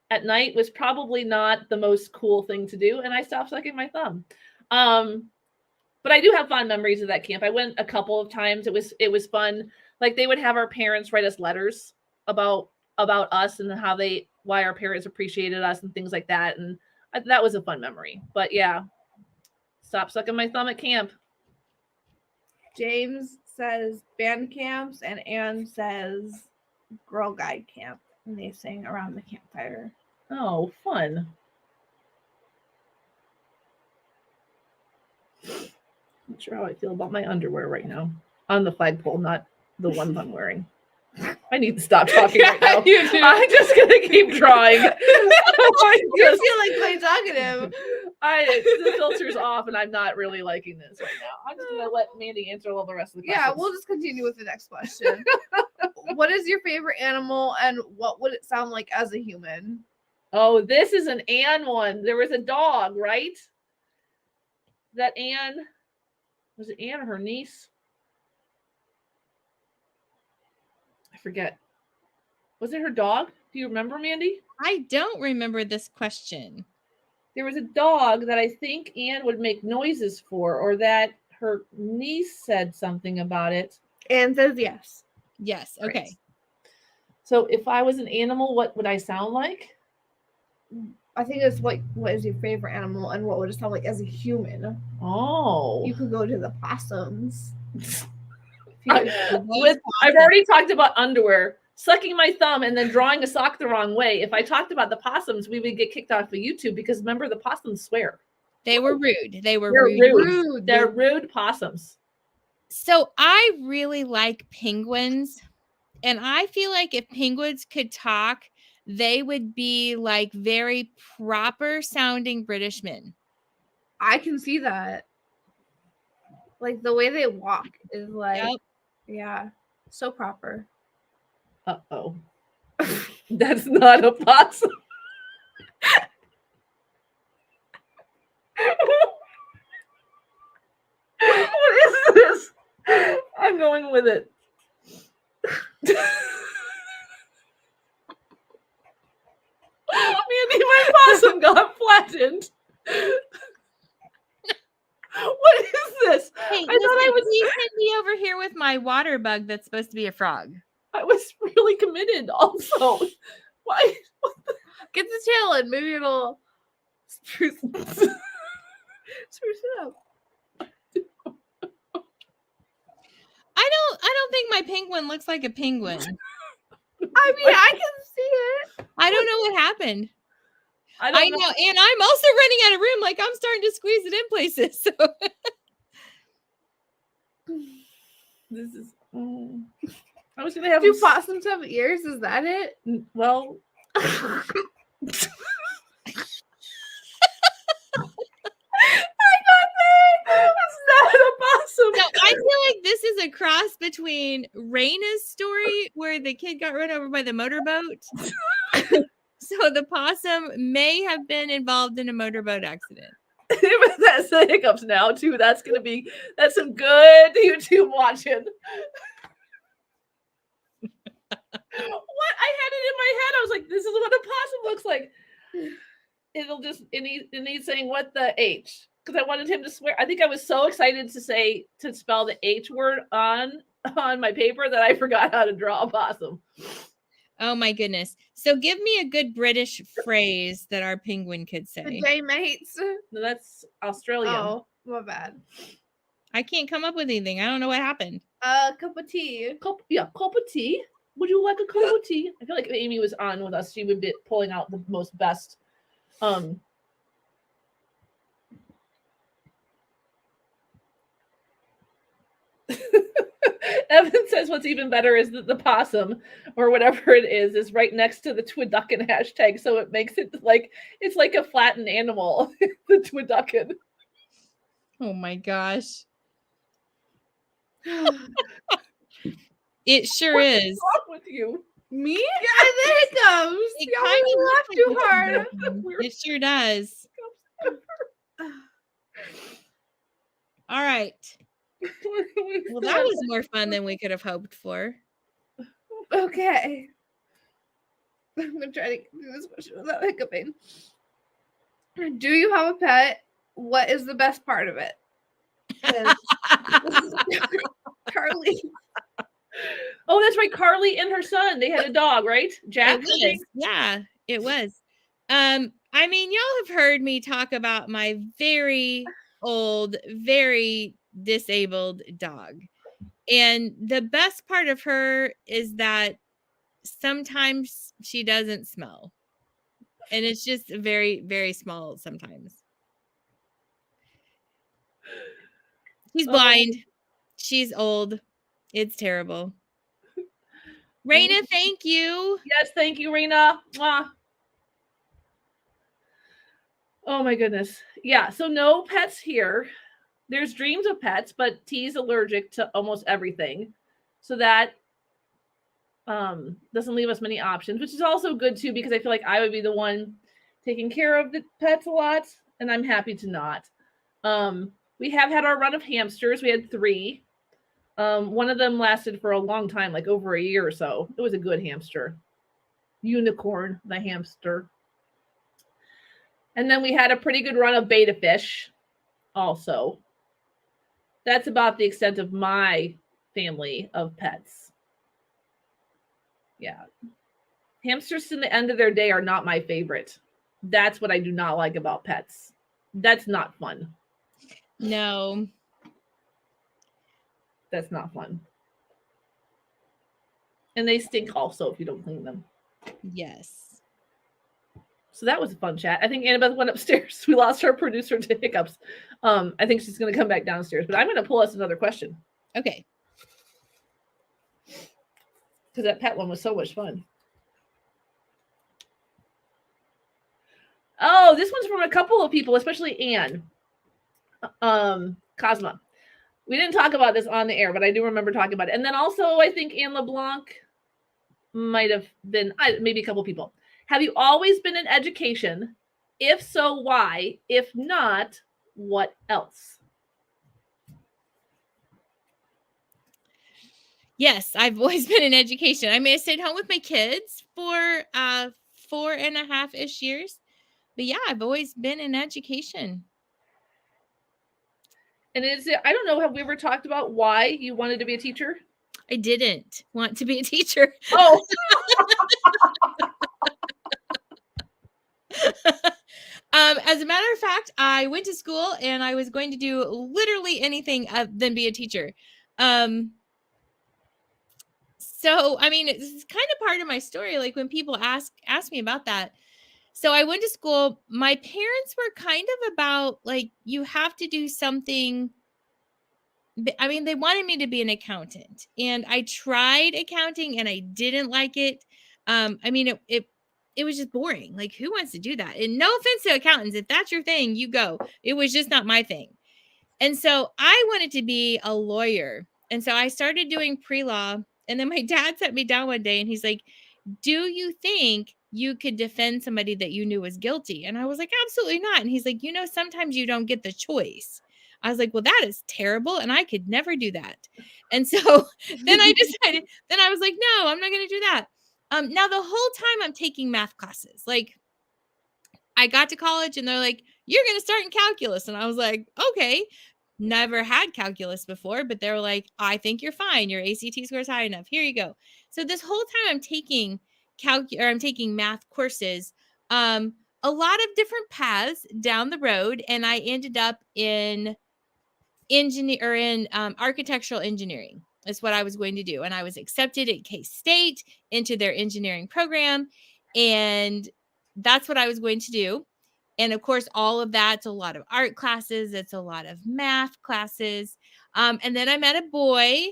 at night was probably not the most cool thing to do. And I stopped sucking my thumb. But I do have fond memories of that camp. I went a couple of times. It was fun. Like, they would have our parents write us letters about us and why our parents appreciated us and things like that. And that was a fun memory. But yeah, stop sucking my thumb at camp.
James says band camps, and Anne says Girl Guide camp. And they sing around the campfire.
Oh, fun. Not sure how I feel about my underwear right now. On the flagpole, not the ones I'm wearing. I need to stop talking right now.
You do.
I'm just gonna keep drawing.
You feel like playing talkative.
The filter's off, and I'm not really liking this right now. I'm just gonna let Mandi answer all the rest of the questions.
Yeah, we'll just continue with the next question. What is your favorite animal, and what would it sound like as a human?
Oh, this is an Anne one. There was a dog, right? That Anne, was it Anne or her niece? I forget. Was it her dog? Do you remember, Mandi?
I don't remember this question.
There was a dog that I think Anne would make noises for, or that her niece said something about it.
Anne says yes.
Yes. Okay.
Right. So if I was an animal, what would I sound like?
I think it's what is your favorite animal, and what would it sound like as a human?
Oh.
You could go to the possums.
I've already talked about underwear, sucking my thumb and then drawing a sock the wrong way. If I talked about the possums, we would get kicked off of YouTube because remember, the possums swear.
They were rude. They're
rude. They're rude possums.
So I really like penguins, and I feel like if penguins could talk, they would be like very proper sounding British men.
I can see that. Like the way they walk is like,
Yep.
Yeah, so proper.
Uh-oh. That's not a possum. What is this? I'm going with it. Mandi, my possum got flattened. What is this?
Hey,
I thought I was.
You sent me over here with my water bug that's supposed to be a frog.
I was really committed. Also, why?
Get the tail in. Maybe it'll spruce it up.
I don't think my penguin looks like a penguin.
I mean, I can see it.
I don't know what happened.
I
know, and I'm also running out of room. Like I'm starting to squeeze it in places. So
this is. I was gonna have.
Do possums have ears? Is that it?
Well. It's not a possum.
No, I feel like this is a cross between Raina's story where the kid got run over by the motorboat. So the possum may have been involved in a motorboat accident.
That's the hiccups now too. That's some good YouTube watching. What? I had it in my head. I was like, this is what a possum looks like. It'll just and he's saying what the H. Because I wanted him to swear. I think I was so excited to spell the H word on my paper that I forgot how to draw a possum.
Oh my goodness. So give me a good British phrase that our penguin could say.
Good day, mates.
No, that's Australian.
Oh, my bad.
I can't come up with anything. I don't know what happened.
Cup of tea.
Cup of tea. Would you like a cup of tea? I feel like if Amy was on with us, she would be pulling out the most best. Evan says what's even better is that the possum or whatever it is right next to the Twiducken hashtag, so it makes it like it's like a flattened animal. The Twiducken.
Oh my gosh. It sure is.
What's wrong with you?
Me? Yeah, there it comes.
It
Y'all
kind
made me laugh too hard.
It sure does. All right. Well, that was more fun than we could have hoped for.
Okay. I'm going to try to get through this question without hiccuping. Do you have a pet? What is the best part of it? Carly.
Oh, that's right. Carly and her son. They had a dog, right? Jack?
Yeah, it was. I mean, y'all have heard me talk about my very old, very disabled dog. And the best part of her is that sometimes she doesn't smell. And it's just very, very small sometimes. He's blind. She's old. It's terrible. Raina, thank you.
Yes, thank you, Raina. Mwah. Oh my goodness. Yeah, so no pets here. There's dreams of pets, but T's allergic to almost everything. So that doesn't leave us many options, which is also good too, because I feel like I would be the one taking care of the pets a lot, and I'm happy to not. We have had our run of hamsters. We had 3. One of them lasted for a long time, like over a year or so. It was a good hamster. Unicorn, the hamster. And then we had a pretty good run of betta fish also. That's about the extent of my family of pets. Yeah. Hamsters to the end of their day are not my favorite. That's what I do not like about pets. That's not fun.
No.
That's not fun. And they stink also if you don't clean them.
Yes.
So that was a fun chat. I think Annabeth went upstairs. We lost our producer to hiccups. I think she's going to come back downstairs, but I'm going to pull us another question.
Okay.
Because that pet one was so much fun. Oh, this one's from a couple of people, especially Anne. Cosma. We didn't talk about this on the air, but I do remember talking about it. And then also, I think Anne LeBlanc might have been, maybe a couple people. Have you always been in education? If so, why? If not, what else?
Yes, I've always been in education. I mean, I stayed home with my kids for 4.5-ish years. But yeah, I've always been in education.
And is it, I don't know, have we ever talked about why you wanted to be a teacher?
I didn't want to be a teacher.
Oh.
As a matter of fact, I went to school and I was going to do literally anything than be a teacher. So, I mean, it's kind of part of my story. Like when people ask me about that. So I went to school. My parents were kind of about like, you have to do something. I mean, they wanted me to be an accountant, and I tried accounting and I didn't like it. I mean, it was just boring. Like, who wants to do that? And no offense to accountants, if that's your thing, you go. It was just not my thing. And so I wanted to be a lawyer. And so I started doing pre-law. And then my dad sat me down one day and he's like, do you think you could defend somebody that you knew was guilty? And I was like, absolutely not. And he's like, sometimes you don't get the choice. I was like, well, that is terrible. And I could never do that. And so then I decided, then I was like, no, I'm not going to do that. Now the whole time I'm taking math classes, like I got to college and they're like, you're going to start in calculus. And I was like, okay, never had calculus before, but they were like, I think you're fine. Your ACT score is high enough. Here you go. So this whole time I'm taking I'm taking math courses, a lot of different paths down the road. And I ended up in architectural engineering. That's what I was going to do. And I was accepted at K-State into their engineering program. And that's what I was going to do. And of course, all of that's a lot of art classes. It's a lot of math classes. And then I met a boy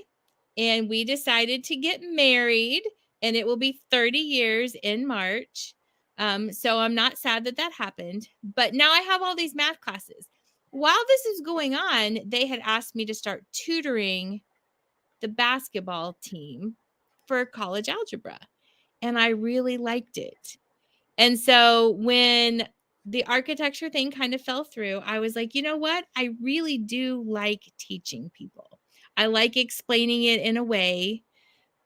and we decided to get married, and it will be 30 years in March. So I'm not sad that happened, but now I have all these math classes. While this is going on, they had asked me to start tutoring the basketball team for college algebra. And I really liked it. And so when the architecture thing kind of fell through, I was like, you know what? I really do like teaching people. I like explaining it in a way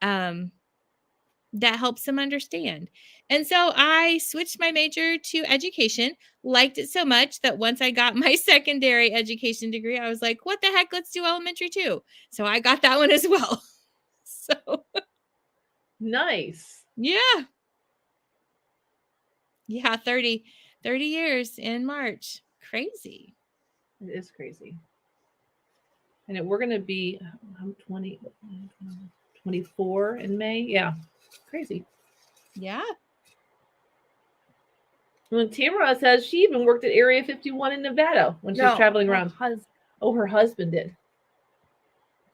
that helps them understand. And so I switched my major to education, liked it so much that once I got my secondary education degree, I was like, what the heck? Let's do elementary too. So I got that one as well. So
nice.
Yeah. Yeah. 30 years in March. Crazy.
It is crazy. And we're going to be 24 in May. Yeah. Crazy.
Yeah.
When Tamara says she even worked at Area 51 in Nevada when she was traveling around. Her husband did.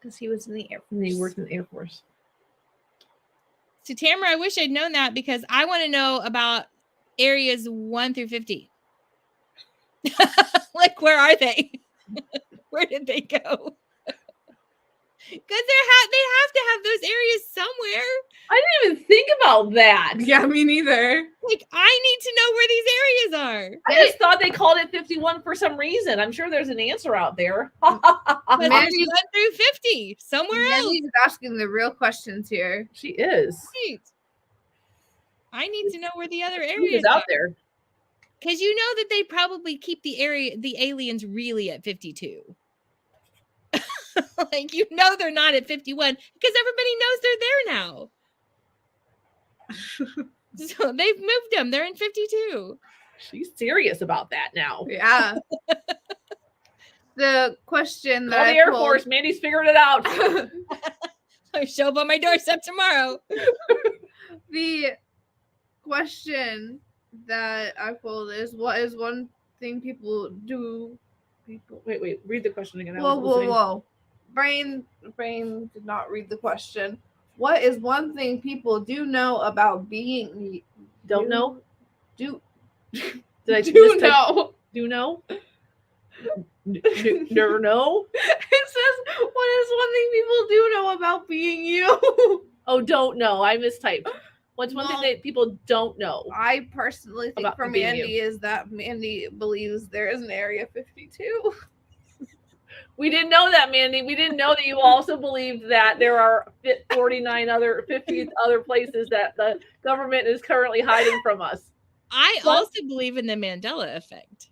Because he was in the Air Force.
And he worked in the Air Force.
So Tamara, I wish I'd known that because I want to know about areas 1 through 50. Like, where are they? Where did they go? Because they have to have those areas somewhere.
I didn't even think about that.
Yeah, me neither.
Like, I need to know where these areas are.
I just thought they called it 51 for some reason. I'm sure there's an answer out there.
But there's 1
Mandy-
through 50 somewhere else.
Mandy's asking the real questions here.
She is.
Right. I need to know where the other
She
areas
is out
are.
there.
Because you know that they probably keep the aliens really at 52. Like, you know they're not at 51 because everybody knows they're there now. So they've moved them. They're in 52.
She's serious about that now.
Yeah. The question that
Call the
I
Air
pulled-
Force. Mandy's figured it out.
I show up on my doorstep tomorrow.
The question that I pulled is, what is one thing people do?
Wait. Read the question again. I
Whoa,
wasn't
whoa,
listening.
whoa. Brain did not read the question. What is one thing people do know about being?
Don't know?
Do
Did I
do
mistype-
know?
Do know? Never know?
It says, what is one thing people do know about being you?
Oh, don't know. I mistyped. What's one
Well,
thing that people don't know?
I personally think
About
for
being
Mandy is that Mandy believes there is an Area 52.
We didn't know that, Mandy. We didn't know that you also believed that there are 50 other places that the government is currently hiding from us.
I
What?
also believe in the Mandela effect.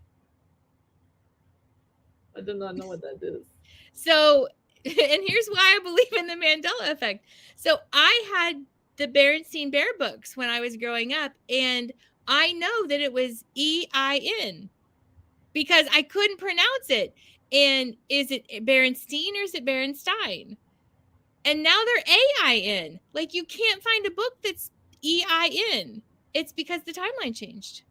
I do not know what that is.
So, and here's why I believe in the Mandela effect. So I had the Berenstein Bear books when I was growing up, and I know that it was EIN because I couldn't pronounce it. And is it Berenstein or is it Berenstein? And now they're AIN. Like, you can't find a book that's EIN. It's because the timeline changed.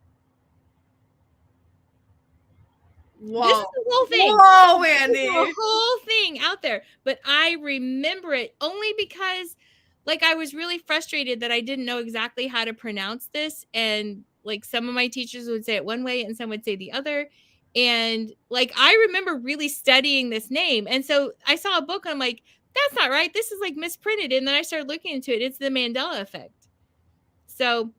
Whoa.
This is the whole thing.
Whoa,
There's
Mandy.
a whole thing out there, but I remember it only because, like, I was really frustrated that I didn't know exactly how to pronounce this, and like some of my teachers would say it one way and some would say the other, and like I remember really studying this name, and so I saw a book and I'm like, that's not right, this is like misprinted, and then I started looking into it. It's the Mandela effect. So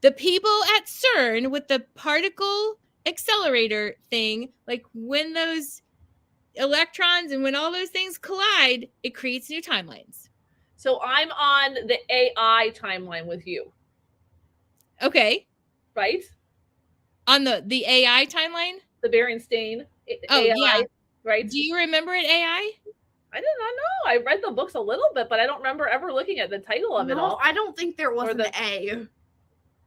the people at CERN with the particle accelerator thing, like when those electrons and when all those things collide, it creates new timelines.
So I'm on the AI timeline with you,
Okay.
right?
On the AI timeline?
The Berenstain
Oh,
AI,
yeah.
right?
Do you remember it AI?
I did not know. I read the books a little bit, but I don't remember ever looking at the title of it
No,
all.
I don't think there was
Or
an
the-
A.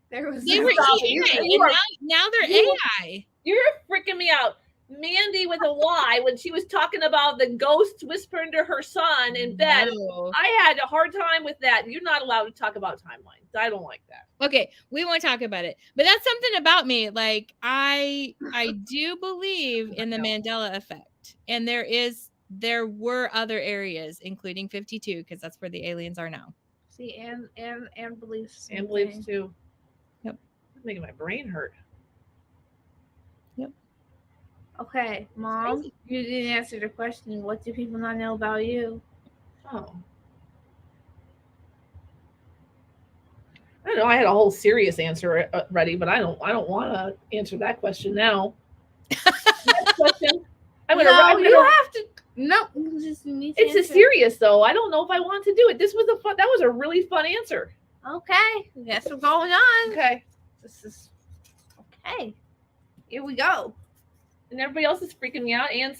There was
They
no
were
Stop
A.
it.
AI,
You
and
are-
now they're
you-
AI.
You're freaking me out. Mandy with a Y, when she was talking about the ghosts whispering to her son in bed,
No.
I had a hard time with that. You're not allowed to talk about timelines. I don't like that.
Okay, we won't talk about it. But that's something about me. Like, I do believe in the Mandela effect. And there were other areas, including 52, because that's where the aliens are now.
See, and believes.
And believes too.
Yep.
It's making my brain hurt.
Okay, Mom,
crazy.
you didn't answer the question. What do people not know about you?
Oh. I don't know. I had a whole serious answer ready, but I don't want to answer that question now. Next question. I'm gonna.
have to. No, you just need to
It's a
answer.
serious though. I don't know if I want to do it. This was that was a really fun answer.
Okay, that's what's going on.
Okay.
This is okay. Here we go.
And everybody else is freaking me out. Anne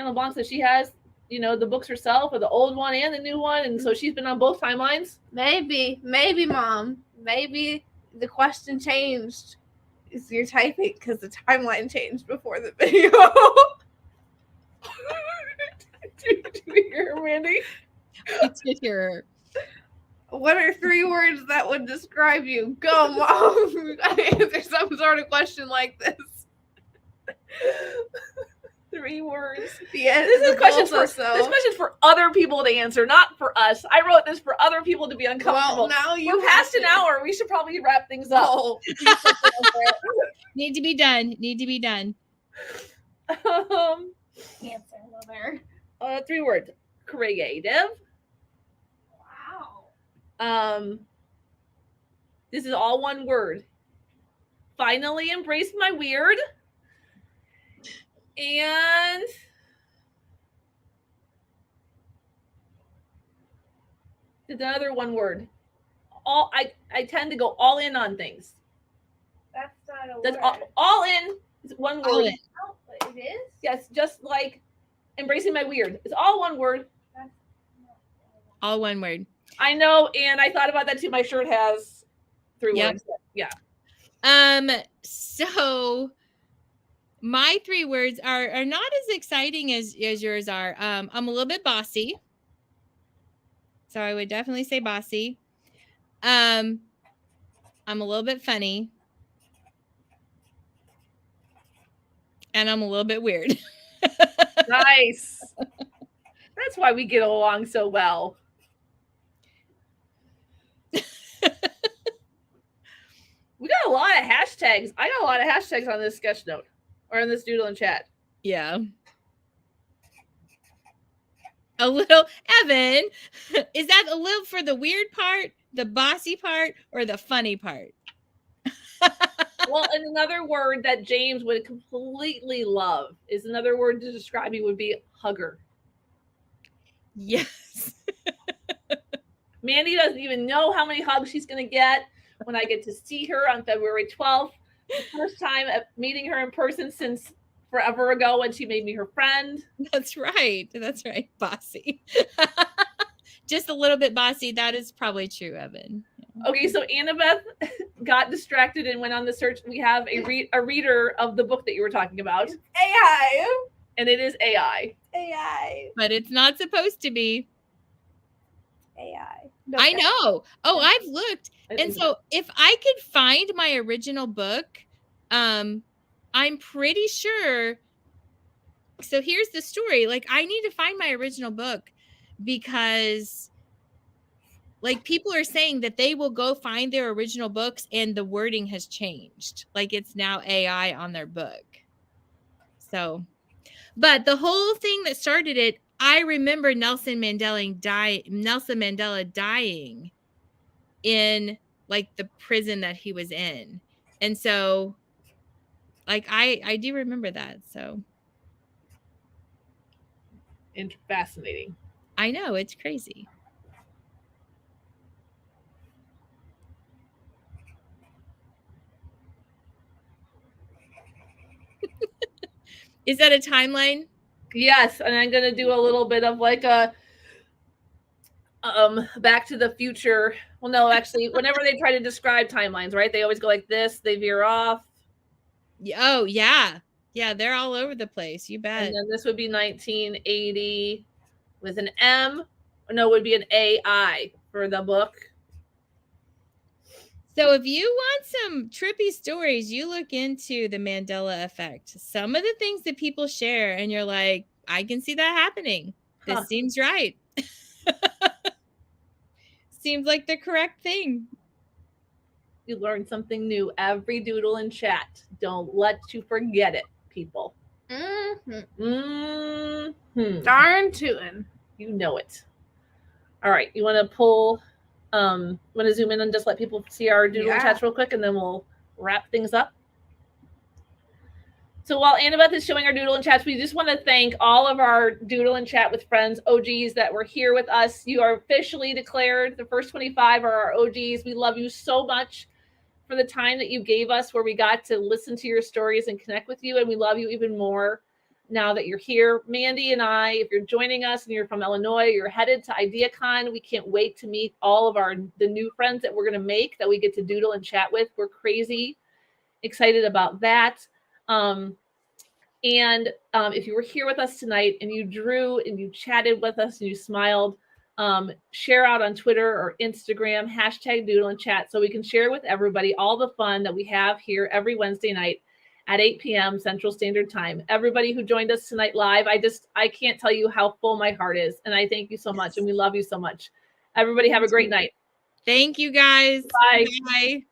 LeBlanc says she has, the books herself, or the old one and the new one, and so she's been on both timelines.
Maybe, Mom. Maybe the question changed. You're typing because the timeline changed before the video.
Did you hear her, Mandy?
I did hear her.
What are 3 words that would describe you? Go, Mom. Answer some sort of question like this.
3 3 words.
The end.
This is questions for
this
this question's for other people to answer, not for us. I wrote this for other people to be uncomfortable.
Well, now you
We're past an hour. We should probably wrap things up.
Oh,
Need to be done. Need to be done.
answer another.
3 words. Creative.
Wow.
This is all one word. Finally embraced my weird. And it's another one word. I tend to go all in on things.
That's not a
That's
word.
all in is one word.
All in.
Oh, it is?
Yes, just like embracing my weird. It's all one word.
That's not
All one word.
I know, and I thought about that too. My shirt has 3
Yep.
words. Yeah.
So my 3 words are not as exciting as yours are. I'm a little bit bossy. So I would definitely say bossy. I'm a little bit funny. And I'm a little bit weird.
Nice. That's why we get along so well. We got a lot of hashtags. I got a lot of hashtags on this sketch note or in this doodle and chat.
Yeah. A little, Evan, is that a little for the weird part, the bossy part, or the funny part?
Well, and another word that James would completely love is another word to describe you would be hugger.
Yes.
Mandi doesn't even know how many hugs she's going to get when I get to see her on February 12th. The first time meeting her in person since forever ago when she made me her friend.
That's right. That's right. Bossy. Just a little bit bossy. That is probably true, Evan.
Okay, so Annabeth got distracted and went on the search. We have a reader of the book that you were talking about.
AI.
And it is AI.
AI.
But it's not supposed to be.
AI.
I know. Oh, I've looked. And so if I could find my original book, I'm pretty sure. So here's the story. Like, I need to find my original book because like people are saying that they will go find their original books and the wording has changed. Like it's now AI on their book. So, but the whole thing that started it, I remember Nelson Mandela dying in like the prison that he was in. And so like I do remember that. So
Fascinating.
I know, it's crazy. Is that a timeline?
Yes, and I'm going to do a little bit of like a Back to the Future. Well, no, actually, whenever they try to describe timelines, right? They always go like this, they veer off.
Oh, yeah. Yeah, they're all over the place. You bet.
And then this would be 1980 with an M. No, it would be an AI for the book.
So if you want some trippy stories, you look into the Mandela effect. Some of the things that people share and you're like, I can see that happening. This seems right. Seems like the correct thing.
You learn something new every doodle and chat. Don't let you forget it, people.
Darn tootin'.
You know it. All right. You want to pull, want to zoom in and just let people see our doodle and chats real quick, and then we'll wrap things up. So while Annabeth is showing our doodle and chats, we just want to thank all of our doodle and chat with friends, OGs that were here with us. You are officially declared. The first 25 are our OGs. We love you so much for the time that you gave us where we got to listen to your stories and connect with you. And we love you even more now that you're here. Mandi and I, if you're joining us and you're from Illinois, you're headed to IdeaCon. We can't wait to meet all of the new friends that we're going to make that we get to doodle and chat with. We're crazy excited about that. If you were here with us tonight and you drew and you chatted with us and you smiled, share out on Twitter or Instagram, #doodle and chat, so we can share with everybody all the fun that we have here every Wednesday night at 8 p.m. Central Standard Time. Everybody who joined us tonight live, I can't tell you how full my heart is. And I thank you so much. And we love you so much. Everybody have a great night.
Thank you guys.
Bye.
Bye.